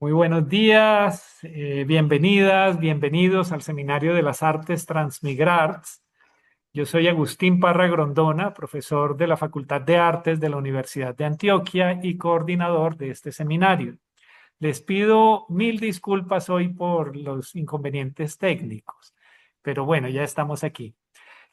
Muy buenos días, bienvenidas, bienvenidos al Seminario de las Artes Transmigrarts. Yo soy Agustín Parra Grondona, profesor de la Facultad de Artes de la Universidad de Antioquia y coordinador de este seminario. Les pido mil disculpas hoy por los inconvenientes técnicos, pero bueno, ya estamos aquí.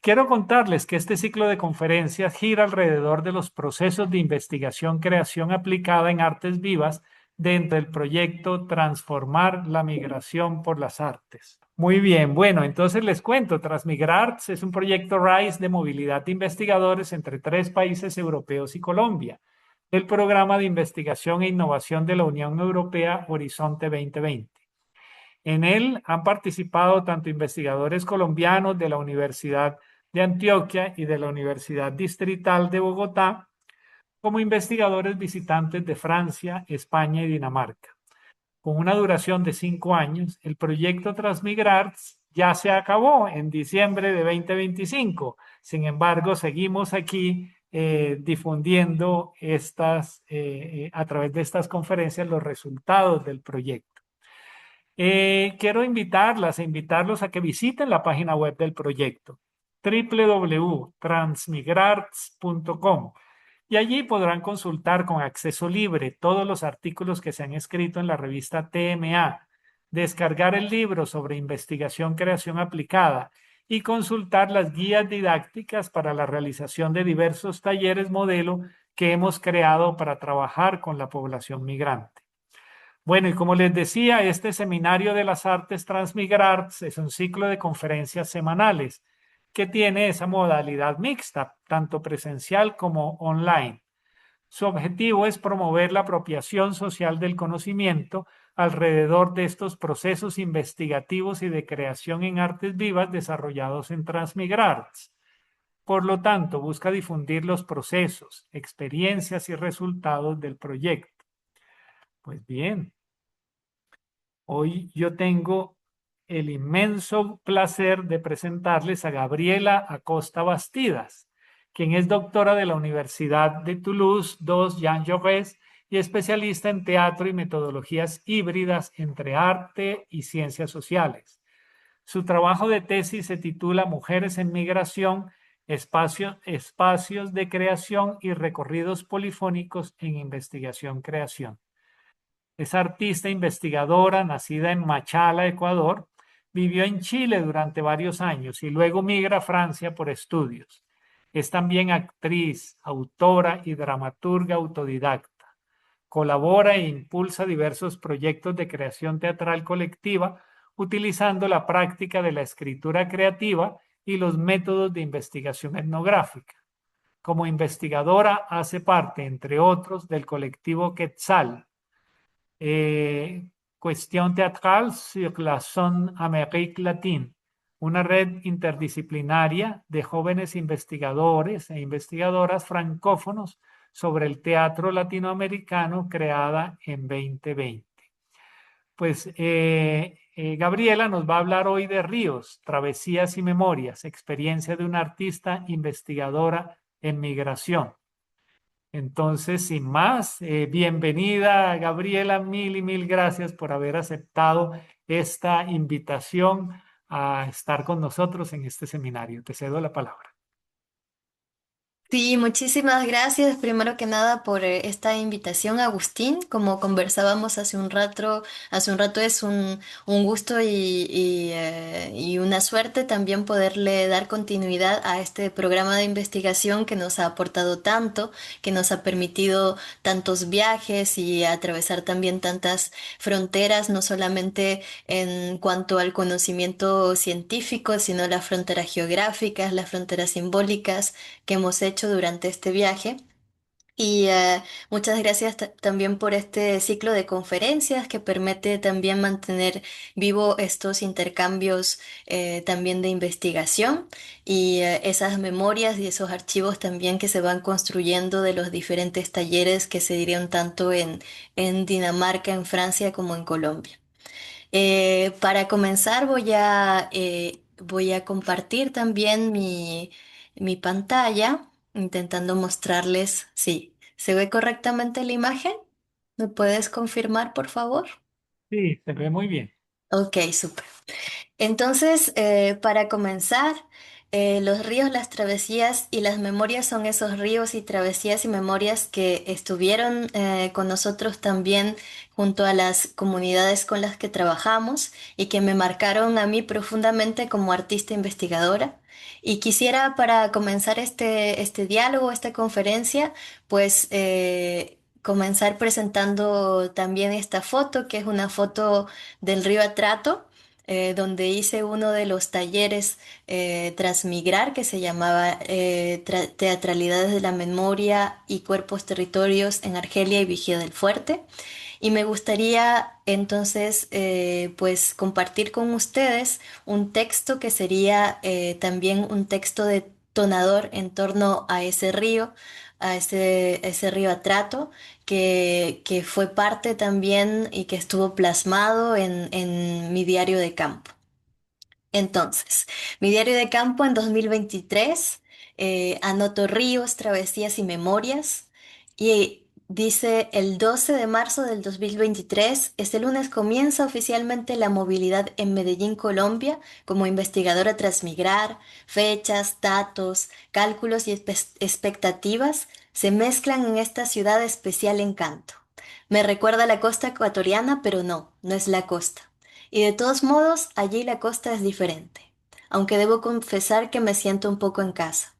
Quiero contarles que este ciclo de conferencias gira alrededor de los procesos de investigación-creación aplicada en artes vivas dentro del proyecto Transformar la migración por las artes. Muy bien, bueno, entonces les cuento, Transmigrarts es un proyecto RISE de movilidad de investigadores entre tres países europeos y Colombia, del programa de investigación e innovación de la Unión Europea Horizonte 2020. En él han participado tanto investigadores colombianos de la Universidad de Antioquia y de la Universidad Distrital de Bogotá, como investigadores visitantes de Francia, España y Dinamarca. Con una duración de 5 años, el proyecto Transmigrarts ya se acabó en diciembre de 2025. Sin embargo, seguimos aquí difundiendo a través de estas conferencias los resultados del proyecto. Quiero invitarlas e invitarlos a que visiten la página web del proyecto, www.transmigrarts.com, y allí podrán consultar con acceso libre todos los artículos que se han escrito en la revista TMA, descargar el libro sobre investigación creación aplicada y consultar las guías didácticas para la realización de diversos talleres modelo que hemos creado para trabajar con la población migrante. Bueno, y como les decía, este Seminario de las Artes Transmigrarts es un ciclo de conferencias semanales que tiene esa modalidad mixta, tanto presencial como online. Su objetivo es promover la apropiación social del conocimiento alrededor de estos procesos investigativos y de creación en artes vivas desarrollados en Transmigrarts. Por lo tanto, busca difundir los procesos, experiencias y resultados del proyecto. Pues bien. Hoy yo tengo el inmenso placer de presentarles a Gabriela Acosta Bastidas, quien es doctora de la Universidad de Toulouse II Jean Jaurès y especialista en teatro y metodologías híbridas entre arte y ciencias sociales. Su trabajo de tesis se titula Mujeres en Migración, espacios de creación y recorridos polifónicos en investigación-creación. Es artista investigadora, nacida en Machala, Ecuador. Vivió en Chile durante varios años y luego migra a Francia por estudios. Es también actriz, autora y dramaturga autodidacta. Colabora e impulsa diversos proyectos de creación teatral colectiva utilizando la práctica de la escritura creativa y los métodos de investigación etnográfica. Como investigadora hace parte, entre otros, del colectivo Quetzal, eh, Cuestión Teatral sur la Zone Amérique Latine, una red interdisciplinaria de jóvenes investigadores e investigadoras francófonos sobre el teatro latinoamericano creada en 2020. Pues Gabriela nos va a hablar hoy de Ríos, Travesías y Memorias, experiencia de una artista investigadora en migración. Entonces, sin más, bienvenida Gabriela, mil y mil gracias por haber aceptado esta invitación a estar con nosotros en este seminario. Te cedo la palabra. Sí, muchísimas gracias primero que nada por esta invitación, Agustín. Como conversábamos hace un rato es un gusto y una suerte también poderle dar continuidad a este programa de investigación que nos ha aportado tanto, que nos ha permitido tantos viajes y atravesar también tantas fronteras, no solamente en cuanto al conocimiento científico, sino las fronteras geográficas, las fronteras simbólicas que hemos hecho durante este viaje. Y muchas gracias también por este ciclo de conferencias que permite también mantener vivo estos intercambios también de investigación y esas memorias y esos archivos también que se van construyendo de los diferentes talleres que se dieron tanto en Dinamarca, en Francia como en Colombia. Para comenzar voy a compartir también mi pantalla, intentando mostrarles, sí, ¿se ve correctamente la imagen? ¿Me puedes confirmar, por favor? Sí, se ve muy bien. Ok, súper. Entonces, para comenzar, los ríos, las travesías y las memorias son esos ríos y travesías y memorias que estuvieron con nosotros también junto a las comunidades con las que trabajamos y que me marcaron a mí profundamente como artista investigadora. Y quisiera para comenzar este diálogo, esta conferencia, pues comenzar presentando también esta foto, que es una foto del río Atrato, donde hice uno de los talleres Transmigrar, que se llamaba Teatralidades de la Memoria y Cuerpos Territorios en Argelia y Vigía del Fuerte. Y me gustaría entonces pues compartir con ustedes un texto que sería también un texto detonador en torno a ese río, ese río Atrato, que fue parte también y que estuvo plasmado en mi diario de campo. Entonces, mi diario de campo en 2023, anoto ríos, travesías y memorias. Y dice, el 12 de marzo del 2023, este lunes comienza oficialmente la movilidad en Medellín, Colombia, como investigadora Transmigrar. Fechas, datos, cálculos y expectativas se mezclan en esta ciudad de especial encanto. Me recuerda a la costa ecuatoriana, pero no, no es la costa. Y de todos modos, allí la costa es diferente, aunque debo confesar que me siento un poco en casa.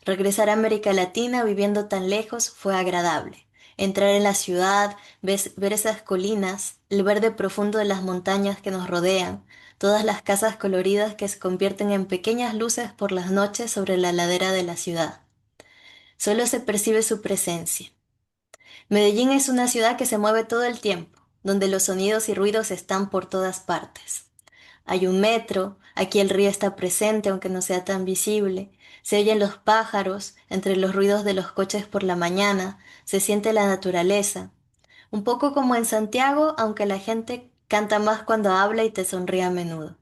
Regresar a América Latina viviendo tan lejos fue agradable. Entrar en la ciudad, ver esas colinas, el verde profundo de las montañas que nos rodean, todas las casas coloridas que se convierten en pequeñas luces por las noches sobre la ladera de la ciudad. Solo se percibe su presencia. Medellín es una ciudad que se mueve todo el tiempo, donde los sonidos y ruidos están por todas partes. Hay un metro, aquí el río está presente aunque no sea tan visible, se oyen los pájaros, entre los ruidos de los coches por la mañana, se siente la naturaleza. Un poco como en Santiago, aunque la gente canta más cuando habla y te sonríe a menudo.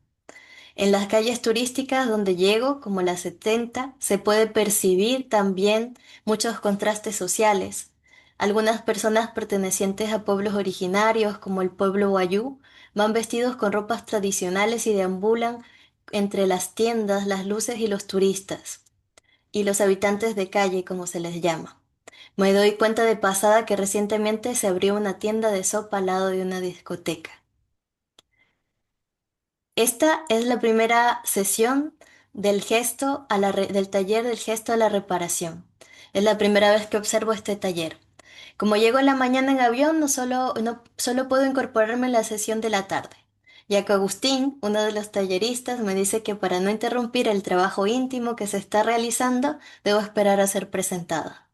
En las calles turísticas donde llego, como la 70, se puede percibir también muchos contrastes sociales. Algunas personas pertenecientes a pueblos originarios, como el pueblo Wayuu, van vestidos con ropas tradicionales y deambulan entre las tiendas, las luces y los turistas, y los habitantes de calle, como se les llama. Me doy cuenta de pasada que recientemente se abrió una tienda de sopa al lado de una discoteca. Esta es la primera sesión del del taller del gesto a la reparación. Es la primera vez que observo este taller. Como llego en la mañana en avión, no solo puedo incorporarme en la sesión de la tarde, ya que Agustín, uno de los talleristas, me dice que para no interrumpir el trabajo íntimo que se está realizando, debo esperar a ser presentada.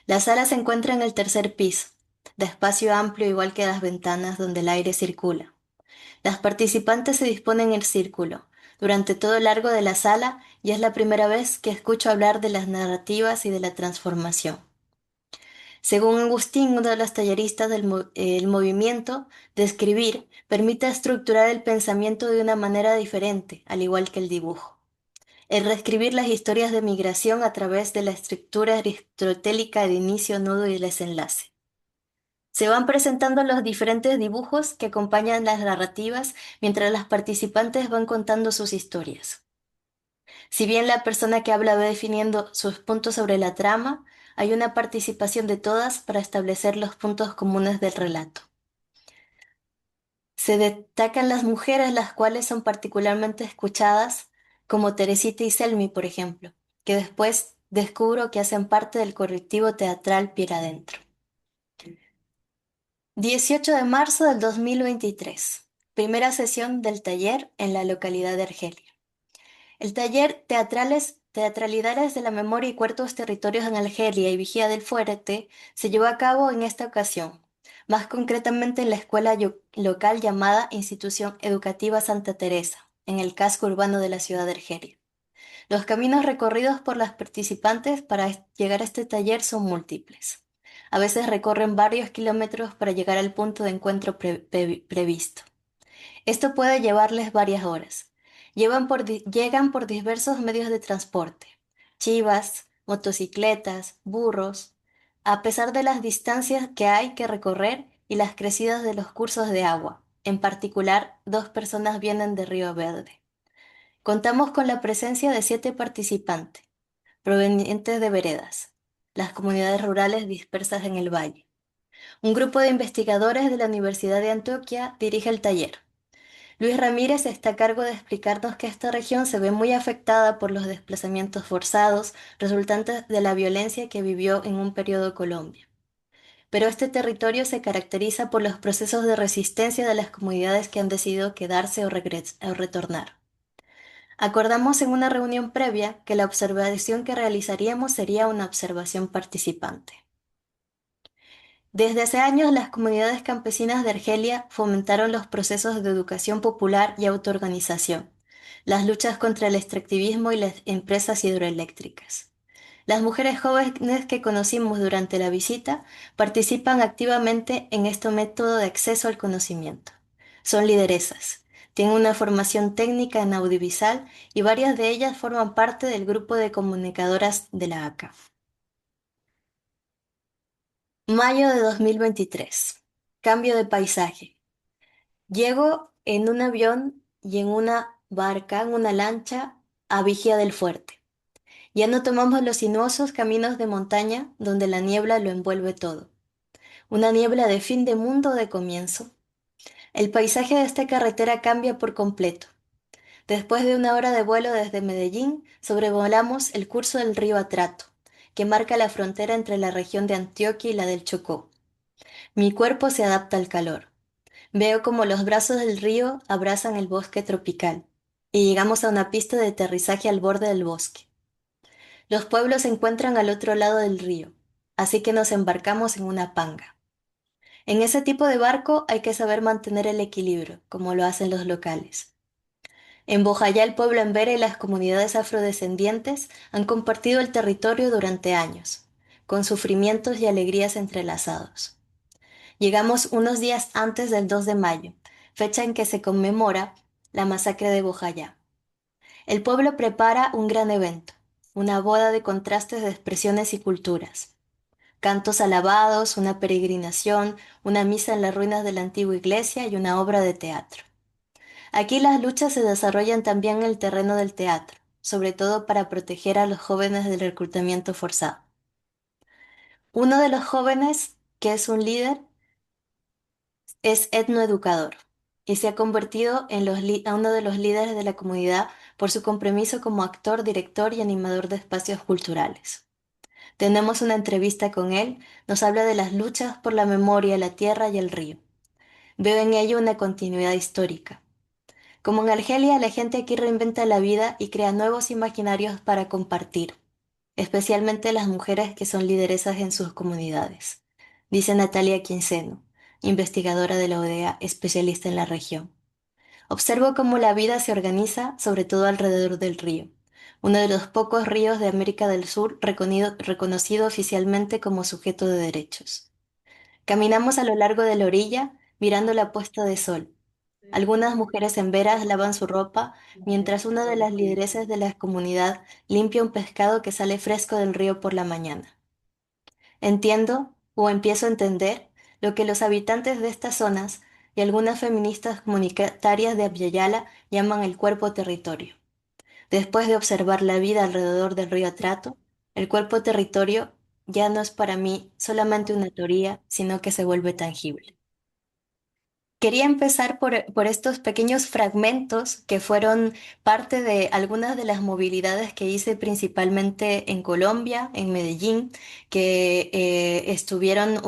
La sala se encuentra en el tercer piso, de espacio amplio igual que las ventanas donde el aire circula. Las participantes se disponen en círculo durante todo el largo de la sala y es la primera vez que escucho hablar de las narrativas y de la transformación. Según Agustín, uno de los talleristas el movimiento de escribir permite estructurar el pensamiento de una manera diferente, al igual que el dibujo. El reescribir las historias de migración a través de la estructura aristotélica de inicio, nudo y desenlace. Se van presentando los diferentes dibujos que acompañan las narrativas mientras las participantes van contando sus historias. Si bien la persona que habla va definiendo sus puntos sobre la trama, hay una participación de todas para establecer los puntos comunes del relato. Se destacan las mujeres, las cuales son particularmente escuchadas, como Teresita y Selmi, por ejemplo, que después descubro que hacen parte del colectivo teatral Piel Adentro. 18 de marzo del 2023. Primera sesión del taller en la localidad de Argelia. El taller Teatralidades de la Memoria y Cuartos Territorios en Argelia y Vigía del Fuerte se llevó a cabo en esta ocasión, más concretamente en la escuela local llamada Institución Educativa Santa Teresa, en el casco urbano de la ciudad de Argelia. Los caminos recorridos por las participantes para llegar a este taller son múltiples. A veces recorren varios kilómetros para llegar al punto de encuentro previsto. Esto puede llevarles varias horas. Llegan por diversos medios de transporte: chivas, motocicletas, burros. A pesar de las distancias que hay que recorrer y las crecidas de los cursos de agua, En particular, 2 personas vienen de Río Verde. Contamos con la presencia de 7 participantes, provenientes de veredas, las comunidades rurales dispersas en el valle. Un grupo de investigadores de la Universidad de Antioquia dirige el taller. Luis Ramírez está a cargo de explicarnos que esta región se ve muy afectada por los desplazamientos forzados resultantes de la violencia que vivió en un periodo Colombia. Pero este territorio se caracteriza por los procesos de resistencia de las comunidades que han decidido quedarse o retornar. Acordamos en una reunión previa que la observación que realizaríamos sería una observación participante. Desde hace años, las comunidades campesinas de Argelia fomentaron los procesos de educación popular y autoorganización, las luchas contra el extractivismo y las empresas hidroeléctricas. Las mujeres jóvenes que conocimos durante la visita participan activamente en este método de acceso al conocimiento. Son lideresas, tienen una formación técnica en audiovisual y varias de ellas forman parte del grupo de comunicadoras de la ACA. Mayo de 2023. Cambio de paisaje. Llego en un avión y en una barca, en una lancha, a Vigía del Fuerte. Ya no tomamos los sinuosos caminos de montaña donde la niebla lo envuelve todo. Una niebla de fin de mundo o de comienzo. El paisaje de esta carretera cambia por completo. Después de una hora de vuelo desde Medellín, sobrevolamos el curso del río Atrato, que marca la frontera entre la región de Antioquia y la del Chocó. Mi cuerpo se adapta al calor. Veo como los brazos del río abrazan el bosque tropical, y llegamos a una pista de aterrizaje al borde del bosque. Los pueblos se encuentran al otro lado del río, así que nos embarcamos en una panga. En ese tipo de barco hay que saber mantener el equilibrio, como lo hacen los locales. En Bojayá, el pueblo embera y las comunidades afrodescendientes han compartido el territorio durante años, con sufrimientos y alegrías entrelazados. Llegamos unos días antes del 2 de mayo, fecha en que se conmemora la masacre de Bojayá. El pueblo prepara un gran evento, una boda de contrastes de expresiones y culturas. Cantos alabados, una peregrinación, una misa en las ruinas de la antigua iglesia y una obra de teatro. Aquí las luchas se desarrollan también en el terreno del teatro, sobre todo para proteger a los jóvenes del reclutamiento forzado. Uno de los jóvenes, que es un líder, es etnoeducador y se ha convertido en a uno de los líderes de la comunidad por su compromiso como actor, director y animador de espacios culturales. Tenemos una entrevista con él, nos habla de las luchas por la memoria, la tierra y el río. Veo en ello una continuidad histórica. Como en Argelia, la gente aquí reinventa la vida y crea nuevos imaginarios para compartir, especialmente las mujeres que son lideresas en sus comunidades, dice Natalia Quinceno, investigadora de la ODEA, especialista en la región. Observo cómo la vida se organiza, sobre todo alrededor del río, uno de los pocos ríos de América del Sur reconocido oficialmente como sujeto de derechos. Caminamos a lo largo de la orilla, mirando la puesta de sol. Algunas mujeres en veras lavan su ropa, mientras una de las lideresas de la comunidad limpia un pescado que sale fresco del río por la mañana. Entiendo, o empiezo a entender, lo que los habitantes de estas zonas y algunas feministas comunitarias de Abyayala llaman el cuerpo territorio. Después de observar la vida alrededor del río Atrato, el cuerpo territorio ya no es para mí solamente una teoría, sino que se vuelve tangible. Quería empezar por estos pequeños fragmentos que fueron parte de algunas de las movilidades que hice principalmente en Colombia, en Medellín, que estuvieron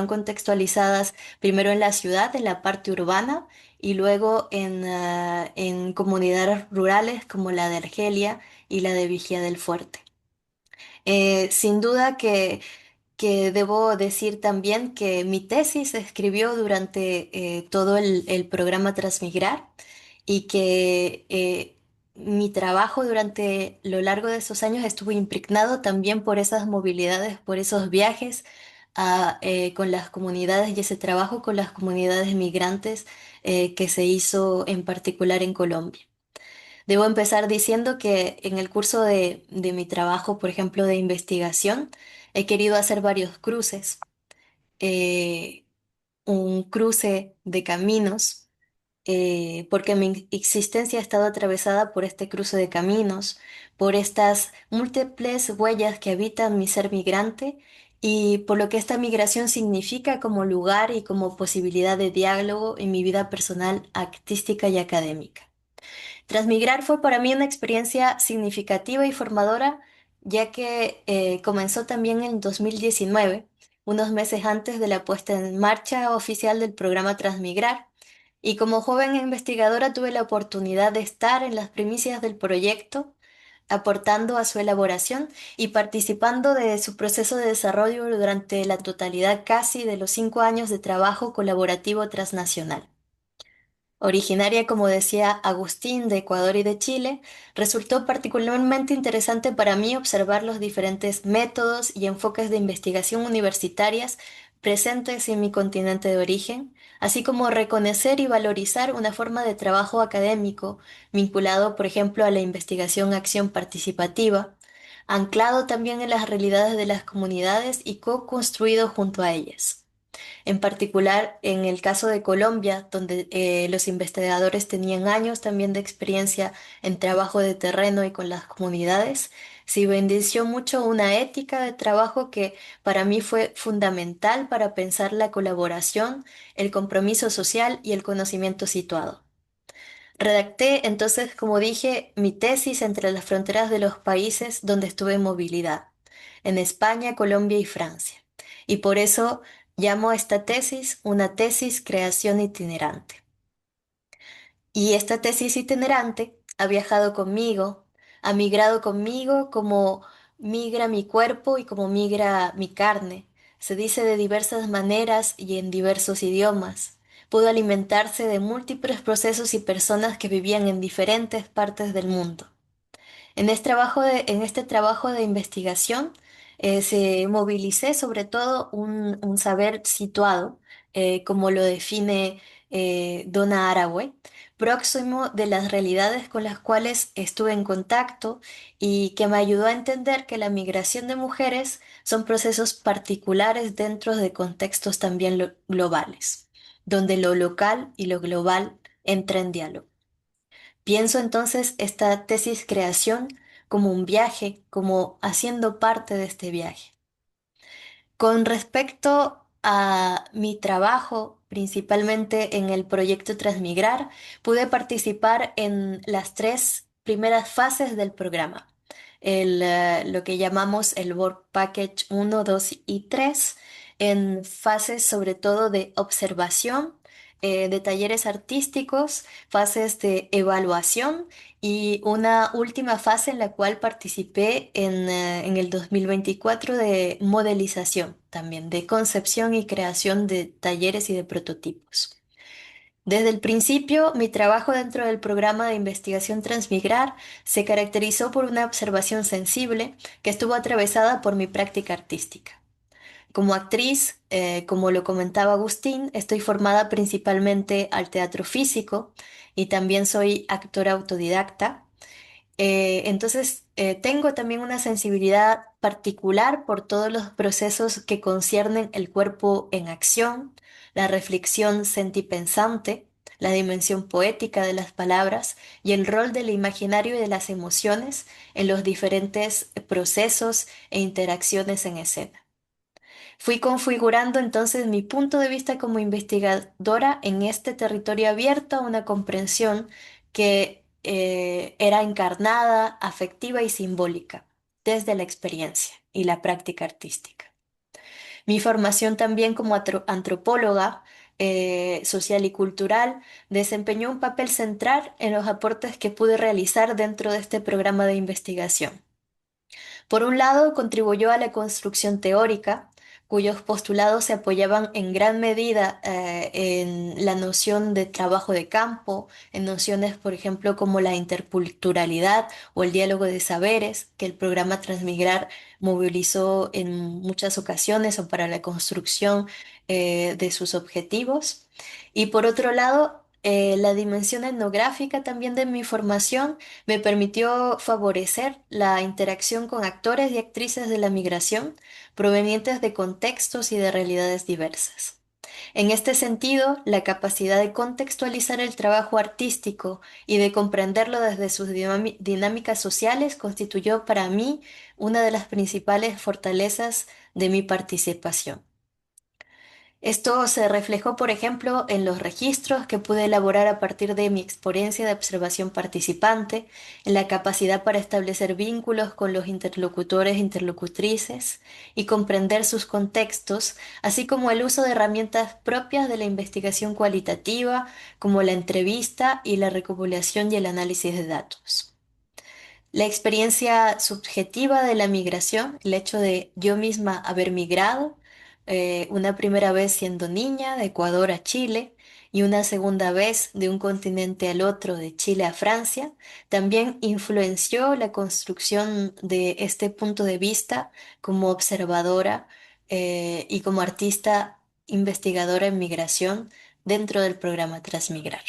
contextualizadas primero en la ciudad, en la parte urbana, y luego en comunidades rurales como la de Argelia y la de Vigía del Fuerte. Sin duda que debo decir también que mi tesis se escribió durante todo el programa Transmigrar y que mi trabajo durante lo largo de esos años estuvo impregnado también por esas movilidades, por esos viajes con las comunidades y ese trabajo con las comunidades migrantes que se hizo en particular en Colombia. Debo empezar diciendo que en el curso de mi trabajo, por ejemplo, de investigación, he querido hacer varios cruces. Eh, un cruce de caminos, porque mi existencia ha estado atravesada por este cruce de caminos, por estas múltiples huellas que habitan mi ser migrante y por lo que esta migración significa como lugar y como posibilidad de diálogo en mi vida personal, artística y académica. Transmigrar fue para mí una experiencia significativa y formadora, ya que comenzó también en 2019, unos meses antes de la puesta en marcha oficial del programa Transmigrar. Y como joven investigadora tuve la oportunidad de estar en las primicias del proyecto, aportando a su elaboración y participando de su proceso de desarrollo durante la totalidad casi de los 5 años de trabajo colaborativo transnacional. Originaria, como decía Agustín, de Ecuador y de Chile, resultó particularmente interesante para mí observar los diferentes métodos y enfoques de investigación universitarias presentes en mi continente de origen, así como reconocer y valorizar una forma de trabajo académico vinculado, por ejemplo, a la investigación-acción participativa, anclado también en las realidades de las comunidades y co-construido junto a ellas. En particular, en el caso de Colombia, donde los investigadores tenían años también de experiencia en trabajo de terreno y con las comunidades, se evidenció mucho una ética de trabajo que para mí fue fundamental para pensar la colaboración, el compromiso social y el conocimiento situado. Redacté entonces, como dije, mi tesis entre las fronteras de los países donde estuve en movilidad, en España, Colombia y Francia. Y por eso llamo a esta tesis una tesis creación itinerante. Y esta tesis itinerante ha viajado conmigo, ha migrado conmigo como migra mi cuerpo y como migra mi carne. Se dice de diversas maneras y en diversos idiomas. Pudo alimentarse de múltiples procesos y personas que vivían en diferentes partes del mundo. En este trabajo de investigación se movilicé sobre todo un saber situado, como lo define Donna Haraway, próximo de las realidades con las cuales estuve en contacto y que me ayudó a entender que la migración de mujeres son procesos particulares dentro de contextos también globales, donde lo local y lo global entran en diálogo. Pienso entonces esta tesis creación como un viaje, como haciendo parte de este viaje. Con respecto a mi trabajo, principalmente en el proyecto Transmigrar, pude participar en las 3 primeras fases del programa. Lo que llamamos el Work Package 1, 2 y 3, en fases sobre todo de observación, de talleres artísticos, fases de evaluación y una última fase en la cual participé en el 2024 de modelización, también de concepción y creación de talleres y de prototipos. Desde el principio, mi trabajo dentro del programa de investigación Transmigrar se caracterizó por una observación sensible que estuvo atravesada por mi práctica artística. Como actriz, como lo comentaba Agustín, estoy formada principalmente al teatro físico y también soy actora autodidacta. Entonces, tengo también una sensibilidad particular por todos los procesos que conciernen el cuerpo en acción, la reflexión sentipensante, la dimensión poética de las palabras y el rol del imaginario y de las emociones en los diferentes procesos e interacciones en escena. Fui configurando entonces mi punto de vista como investigadora en este territorio abierto a una comprensión que era encarnada, afectiva y simbólica desde la experiencia y la práctica artística. Mi formación también como antropóloga social y cultural desempeñó un papel central en los aportes que pude realizar dentro de este programa de investigación. Por un lado, contribuyó a la construcción teórica, cuyos postulados se apoyaban en gran medida en la noción de trabajo de campo, en nociones, por ejemplo, como la interculturalidad o el diálogo de saberes, que el programa Transmigrar movilizó en muchas ocasiones o para la construcción de sus objetivos. Y por otro lado, la dimensión etnográfica también de mi formación me permitió favorecer la interacción con actores y actrices de la migración provenientes de contextos y de realidades diversas. En este sentido, la capacidad de contextualizar el trabajo artístico y de comprenderlo desde sus dinámicas sociales constituyó para mí una de las principales fortalezas de mi participación. Esto se reflejó, por ejemplo, en los registros que pude elaborar a partir de mi experiencia de observación participante, en la capacidad para establecer vínculos con los interlocutores e interlocutrices y comprender sus contextos, así como el uso de herramientas propias de la investigación cualitativa, como la entrevista y la recopilación y el análisis de datos. La experiencia subjetiva de la migración, el hecho de yo misma haber migrado, una primera vez siendo niña de Ecuador a Chile y una segunda vez de un continente al otro, de Chile a Francia, también influenció la construcción de este punto de vista como observadora y como artista investigadora en migración dentro del programa Transmigrar.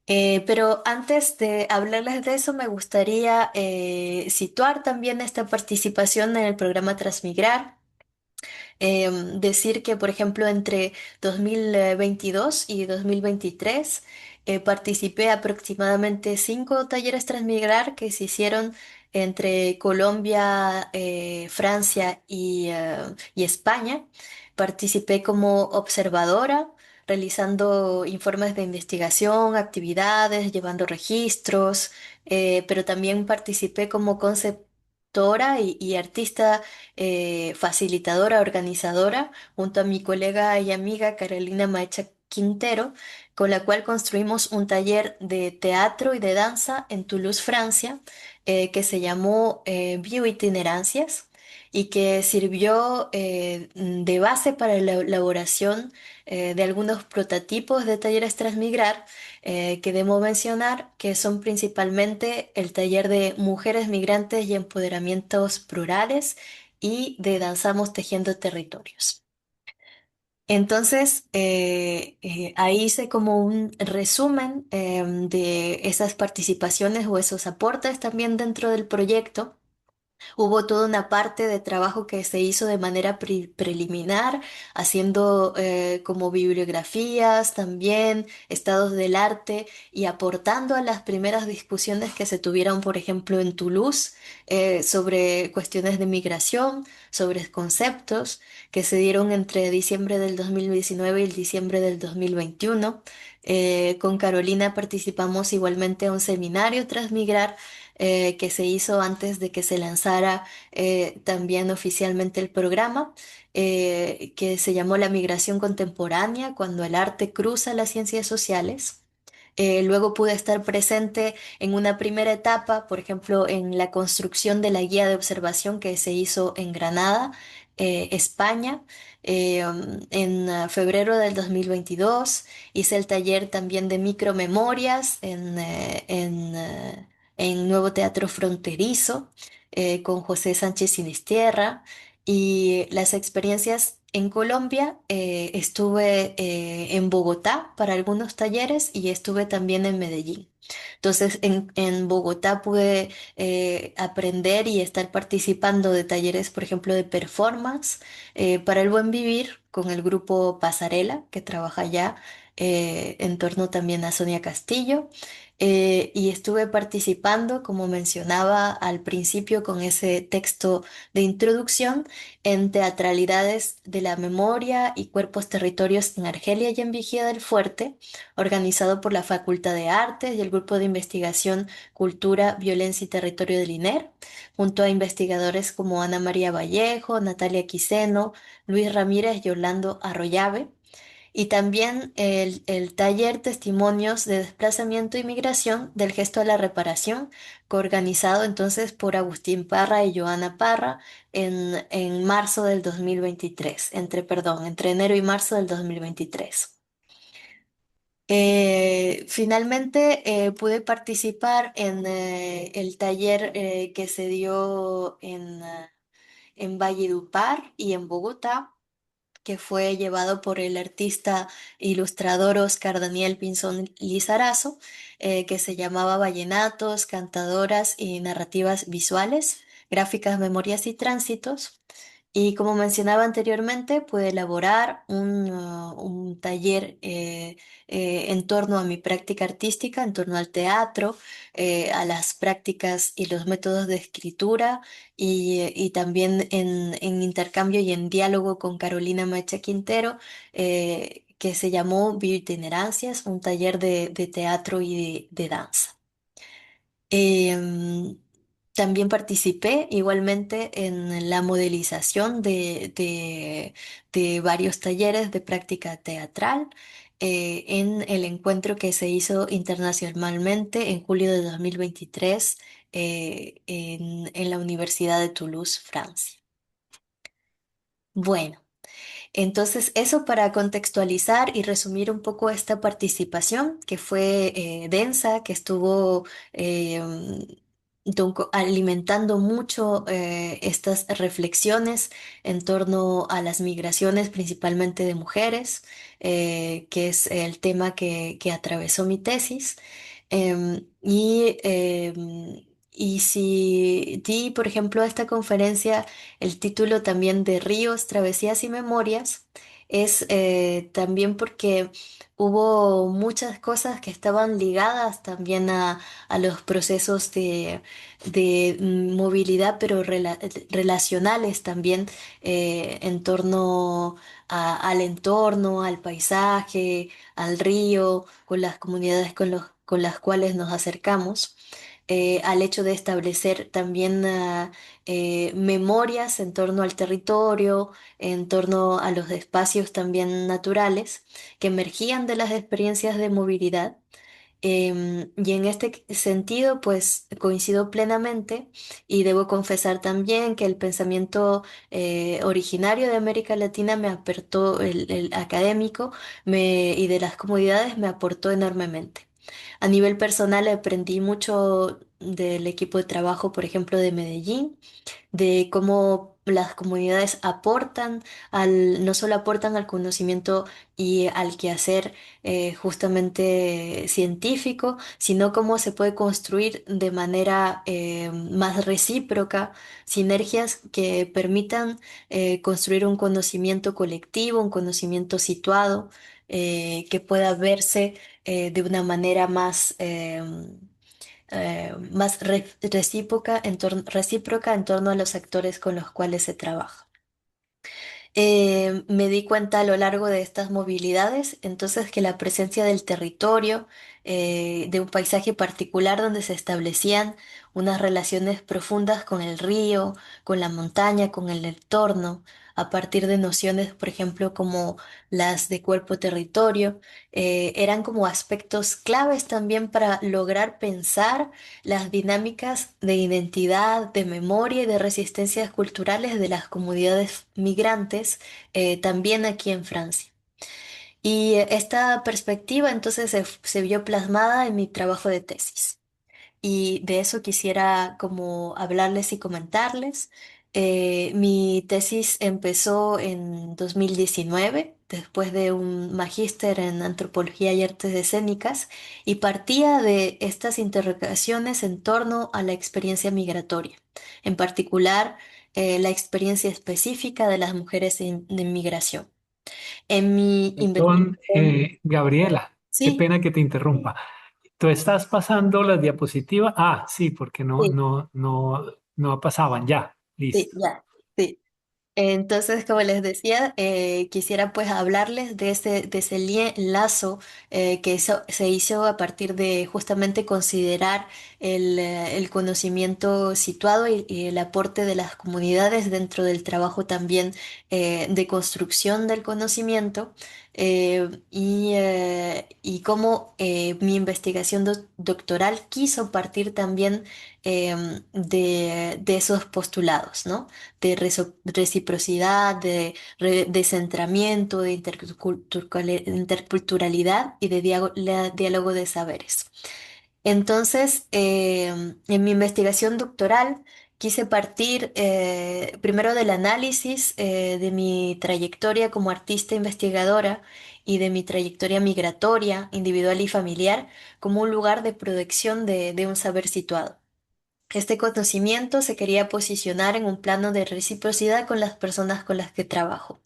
Pero antes de hablarles de eso, me gustaría situar también esta participación en el programa Transmigrar. Decir que, por ejemplo, entre 2022 y 2023 participé aproximadamente 5 talleres Transmigrar que se hicieron entre Colombia, Francia y España. Participé como observadora, realizando informes de investigación, actividades, llevando registros, pero también participé como conceptora y artista facilitadora, organizadora, junto a mi colega y amiga Carolina Maecha Quintero, con la cual construimos un taller de teatro y de danza en Toulouse, Francia, que se llamó Bioitinerancias y que sirvió de base para la elaboración de algunos prototipos de talleres Transmigrar que debo mencionar que son principalmente el taller de mujeres migrantes y empoderamientos plurales y de Danzamos Tejiendo Territorios. Entonces, ahí hice como un resumen de esas participaciones o esos aportes también dentro del proyecto. Hubo toda una parte de trabajo que se hizo de manera preliminar, haciendo como bibliografías también, estados del arte y aportando a las primeras discusiones que se tuvieron, por ejemplo, en Toulouse, sobre cuestiones de migración, sobre conceptos que se dieron entre diciembre del 2019 y el diciembre del 2021. Con Carolina participamos igualmente a un seminario Transmigrar que se hizo antes de que se lanzara también oficialmente el programa, que se llamó La migración contemporánea, cuando el arte cruza las ciencias sociales. Luego pude estar presente en una primera etapa, por ejemplo, en la construcción de la guía de observación que se hizo en Granada, España. En febrero del 2022 hice el taller también de micromemorias en Nuevo Teatro Fronterizo con José Sánchez Sinistierra y las experiencias en Colombia. Estuve en Bogotá para algunos talleres y estuve también en Medellín. Entonces, en Bogotá pude aprender y estar participando de talleres, por ejemplo, de performance para el buen vivir con el grupo Pasarela, que trabaja allá en torno también a Sonia Castillo. Y estuve participando, como mencionaba al principio, con ese texto de introducción en teatralidades de la memoria y cuerpos territorios en Argelia y en Vigía del Fuerte, organizado por la Facultad de Artes y el Grupo de Investigación Cultura, Violencia y Territorio del INER, junto a investigadores como Ana María Vallejo, Natalia Quiseno, Luis Ramírez y Orlando Arroyave. Y también el taller Testimonios de Desplazamiento y Migración del Gesto a la Reparación, coorganizado entonces por Agustín Parra y Joana Parra en marzo del 2023, entre enero y marzo del 2023. Finalmente pude participar en el taller que se dio en Valledupar y en Bogotá, que fue llevado por el artista ilustrador Oscar Daniel Pinzón Lizarazo, que se llamaba Vallenatos, Cantadoras y Narrativas Visuales, Gráficas, Memorias y Tránsitos. Y como mencionaba anteriormente, pude elaborar un taller en torno a mi práctica artística, en torno al teatro, a las prácticas y los métodos de escritura y también en intercambio y en diálogo con Carolina Macha Quintero, que se llamó Bioitinerancias, un taller de teatro y de danza. Em, También participé igualmente en la modelización de varios talleres de práctica teatral en el encuentro que se hizo internacionalmente en julio de 2023 en la Universidad de Toulouse, Francia. Bueno. Entonces, eso para contextualizar y resumir un poco esta participación que fue densa, que estuvo eh, alimentando mucho estas reflexiones en torno a las migraciones, principalmente de mujeres, que es el tema que atravesó mi tesis. Y si di, por ejemplo, a esta conferencia el título también de Ríos, Travesías y Memorias, es también porque hubo muchas cosas que estaban ligadas también a los procesos de movilidad, pero relacionales también en torno al entorno, al paisaje, al río, con las comunidades con las cuales nos acercamos. Al hecho de establecer también memorias en torno al territorio, en torno a los espacios también naturales que emergían de las experiencias de movilidad. Y en este sentido, pues coincido plenamente y debo confesar también que el pensamiento originario de América Latina me aportó, el académico y de las comunidades me aportó enormemente. A nivel personal aprendí mucho del equipo de trabajo, por ejemplo, de Medellín, de cómo las comunidades aportan no solo aportan al conocimiento y al quehacer justamente científico, sino cómo se puede construir de manera más recíproca sinergias que permitan construir un conocimiento colectivo, un conocimiento situado, que pueda verse de una manera más recíproca en torno a los actores con los cuales se trabaja. Me di cuenta a lo largo de estas movilidades, entonces, que la presencia del territorio, de un paisaje particular donde se establecían unas relaciones profundas con el río, con la montaña, con el entorno, a partir de nociones, por ejemplo, como las de cuerpo-territorio, eran como aspectos claves también para lograr pensar las dinámicas de identidad, de memoria y de resistencias culturales de las comunidades migrantes, también aquí en Francia. Y esta perspectiva entonces se vio plasmada en mi trabajo de tesis. Y de eso quisiera como hablarles y comentarles. Mi tesis empezó en 2019, después de un magíster en antropología y artes escénicas, y partía de estas interrogaciones en torno a la experiencia migratoria, en particular la experiencia específica de las mujeres de migración. En mi Perdón, investigación, Gabriela, qué sí, pena que te interrumpa. ¿Tú estás pasando las diapositivas? Ah, sí, porque sí, no pasaban ya. sí, Listo. ya. Sí. Entonces, como les decía, quisiera pues hablarles de ese lazo que se hizo a partir de justamente considerar el conocimiento situado y el aporte de las comunidades dentro del trabajo también de construcción del conocimiento, y cómo mi investigación doctoral quiso partir también de esos postulados, ¿no? De reciprocidad, de centramiento, de interculturalidad y de diálogo de saberes. Entonces, en mi investigación doctoral quise partir primero del análisis de mi trayectoria como artista investigadora y de mi trayectoria migratoria, individual y familiar, como un lugar de proyección de un saber situado. Este conocimiento se quería posicionar en un plano de reciprocidad con las personas con las que trabajo,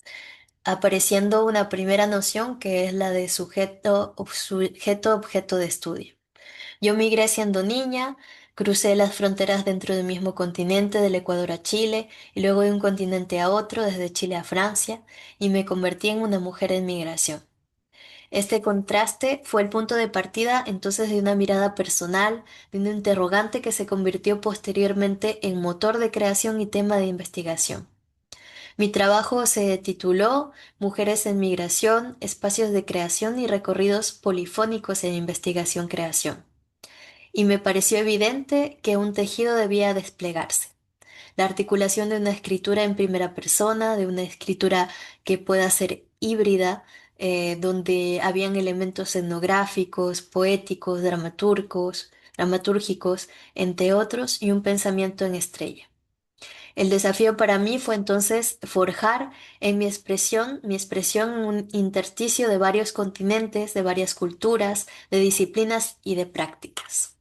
apareciendo una primera noción que es la de sujeto-objeto de estudio. Yo migré siendo niña, crucé las fronteras dentro del mismo continente, del Ecuador a Chile, y luego de un continente a otro, desde Chile a Francia, y me convertí en una mujer en migración. Este contraste fue el punto de partida entonces de una mirada personal, de un interrogante que se convirtió posteriormente en motor de creación y tema de investigación. Mi trabajo se tituló Mujeres en Migración, Espacios de Creación y Recorridos Polifónicos en Investigación-Creación. Y me pareció evidente que un tejido debía desplegarse. La articulación de una escritura en primera persona, de una escritura que pueda ser híbrida, donde habían elementos etnográficos, poéticos, dramatúrgicos, entre otros, y un pensamiento en estrella. El desafío para mí fue entonces forjar en mi expresión en un intersticio de varios continentes, de varias culturas, de disciplinas y de prácticas.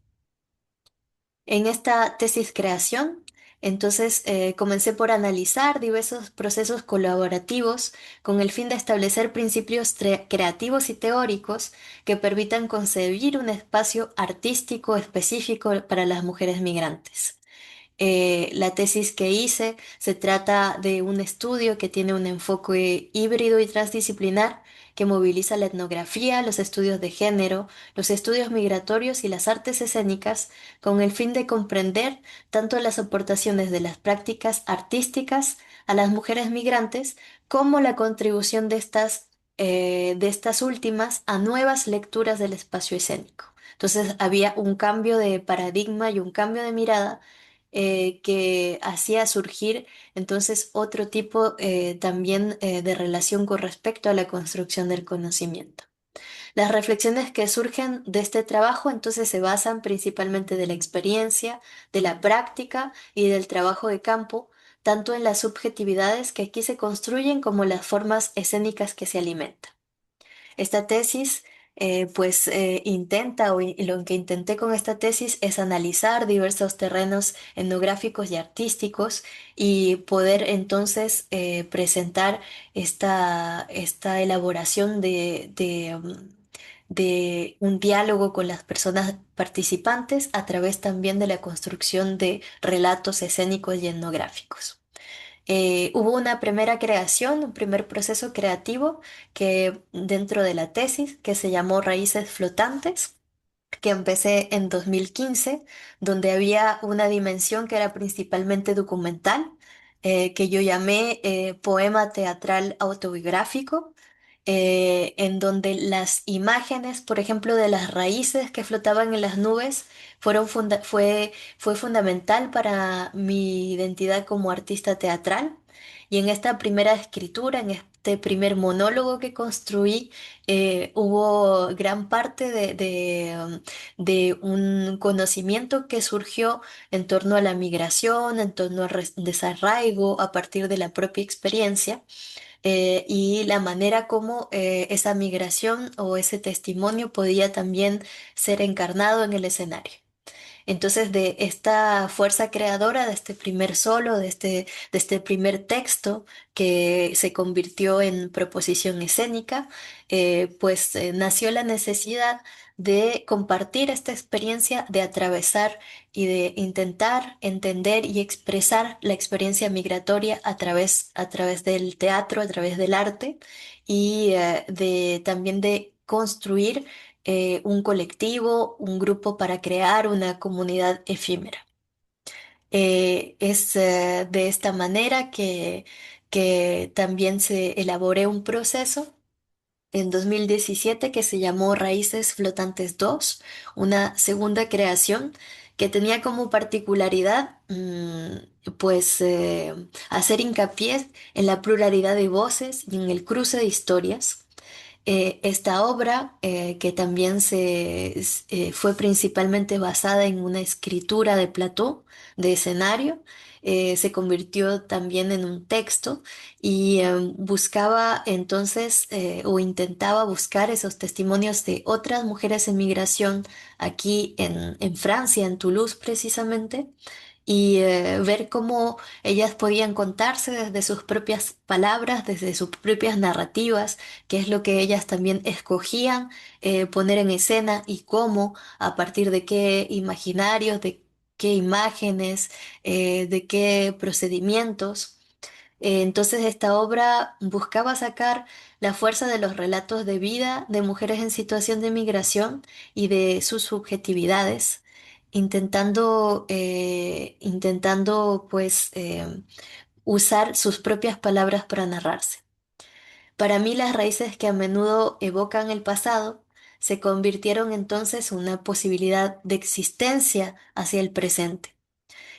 En esta tesis creación, entonces comencé por analizar diversos procesos colaborativos con el fin de establecer principios creativos y teóricos que permitan concebir un espacio artístico específico para las mujeres migrantes. La tesis que hice se trata de un estudio que tiene un enfoque híbrido y transdisciplinar que moviliza la etnografía, los estudios de género, los estudios migratorios y las artes escénicas con el fin de comprender tanto las aportaciones de las prácticas artísticas a las mujeres migrantes como la contribución de estas últimas a nuevas lecturas del espacio escénico. Entonces había un cambio de paradigma y un cambio de mirada que hacía surgir entonces otro tipo también de relación con respecto a la construcción del conocimiento. Las reflexiones que surgen de este trabajo entonces se basan principalmente de la experiencia, de la práctica y del trabajo de campo, tanto en las subjetividades que aquí se construyen como las formas escénicas que se alimentan. Esta tesis, y lo que intenté con esta tesis es analizar diversos terrenos etnográficos y artísticos y poder entonces presentar esta elaboración de un diálogo con las personas participantes a través también de la construcción de relatos escénicos y etnográficos. Hubo una primera creación, un primer proceso creativo que dentro de la tesis que se llamó Raíces Flotantes, que empecé en 2015, donde había una dimensión que era principalmente documental, que yo llamé poema teatral autobiográfico, en donde las imágenes, por ejemplo, de las raíces que flotaban en las nubes, fue fundamental para mi identidad como artista teatral. Y en esta primera escritura, en este primer monólogo que construí, hubo gran parte de un conocimiento que surgió en torno a la migración, en torno al desarraigo a partir de la propia experiencia y la manera como esa migración o ese testimonio podía también ser encarnado en el escenario. Entonces, de esta fuerza creadora, de este primer solo, de este primer texto que se convirtió en proposición escénica, nació la necesidad de compartir esta experiencia, de atravesar y de intentar entender y expresar la experiencia migratoria a través del teatro, a través del arte y también de construir un colectivo, un grupo para crear una comunidad efímera. Es de esta manera que también se elaboré un proceso en 2017 que se llamó Raíces Flotantes 2, una segunda creación que tenía como particularidad hacer hincapié en la pluralidad de voces y en el cruce de historias. Esta obra, que también fue principalmente basada en una escritura de plató, de escenario, se convirtió también en un texto y buscaba entonces o intentaba buscar esos testimonios de otras mujeres en migración aquí en Francia, en Toulouse precisamente, y ver cómo ellas podían contarse desde sus propias palabras, desde sus propias narrativas, qué es lo que ellas también escogían poner en escena y cómo, a partir de qué imaginarios, de qué imágenes, de qué procedimientos. Entonces esta obra buscaba sacar la fuerza de los relatos de vida de mujeres en situación de migración y de sus subjetividades, intentando pues usar sus propias palabras para narrarse. Para mí las raíces que a menudo evocan el pasado se convirtieron entonces en una posibilidad de existencia hacia el presente,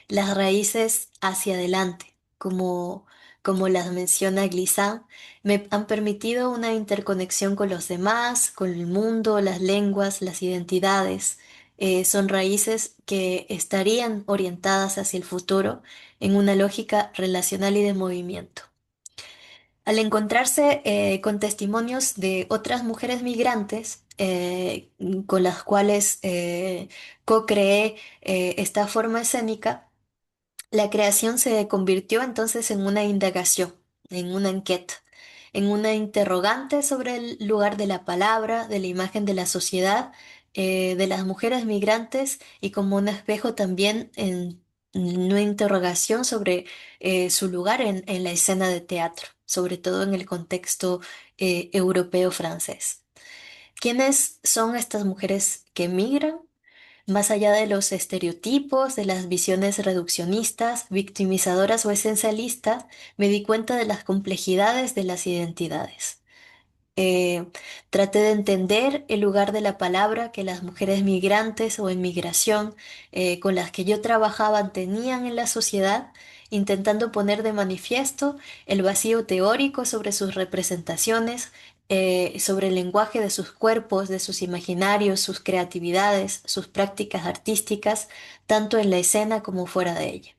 las raíces hacia adelante, como las menciona Glissant, me han permitido una interconexión con los demás, con el mundo, las lenguas, las identidades. Son raíces que estarían orientadas hacia el futuro en una lógica relacional y de movimiento. Al encontrarse con testimonios de otras mujeres migrantes, con las cuales co-creé esta forma escénica, la creación se convirtió entonces en una indagación, en una enquete, en una interrogante sobre el lugar de la palabra, de la imagen de la sociedad, de las mujeres migrantes y como un espejo también en una interrogación sobre su lugar en la escena de teatro, sobre todo en el contexto europeo francés. ¿Quiénes son estas mujeres que migran? Más allá de los estereotipos, de las visiones reduccionistas, victimizadoras o esencialistas, me di cuenta de las complejidades de las identidades. Eh, Traté de entender el lugar de la palabra que las mujeres migrantes o en migración con las que yo trabajaba tenían en la sociedad, intentando poner de manifiesto el vacío teórico sobre sus representaciones, sobre el lenguaje de sus cuerpos, de sus imaginarios, sus creatividades, sus prácticas artísticas, tanto en la escena como fuera de ella.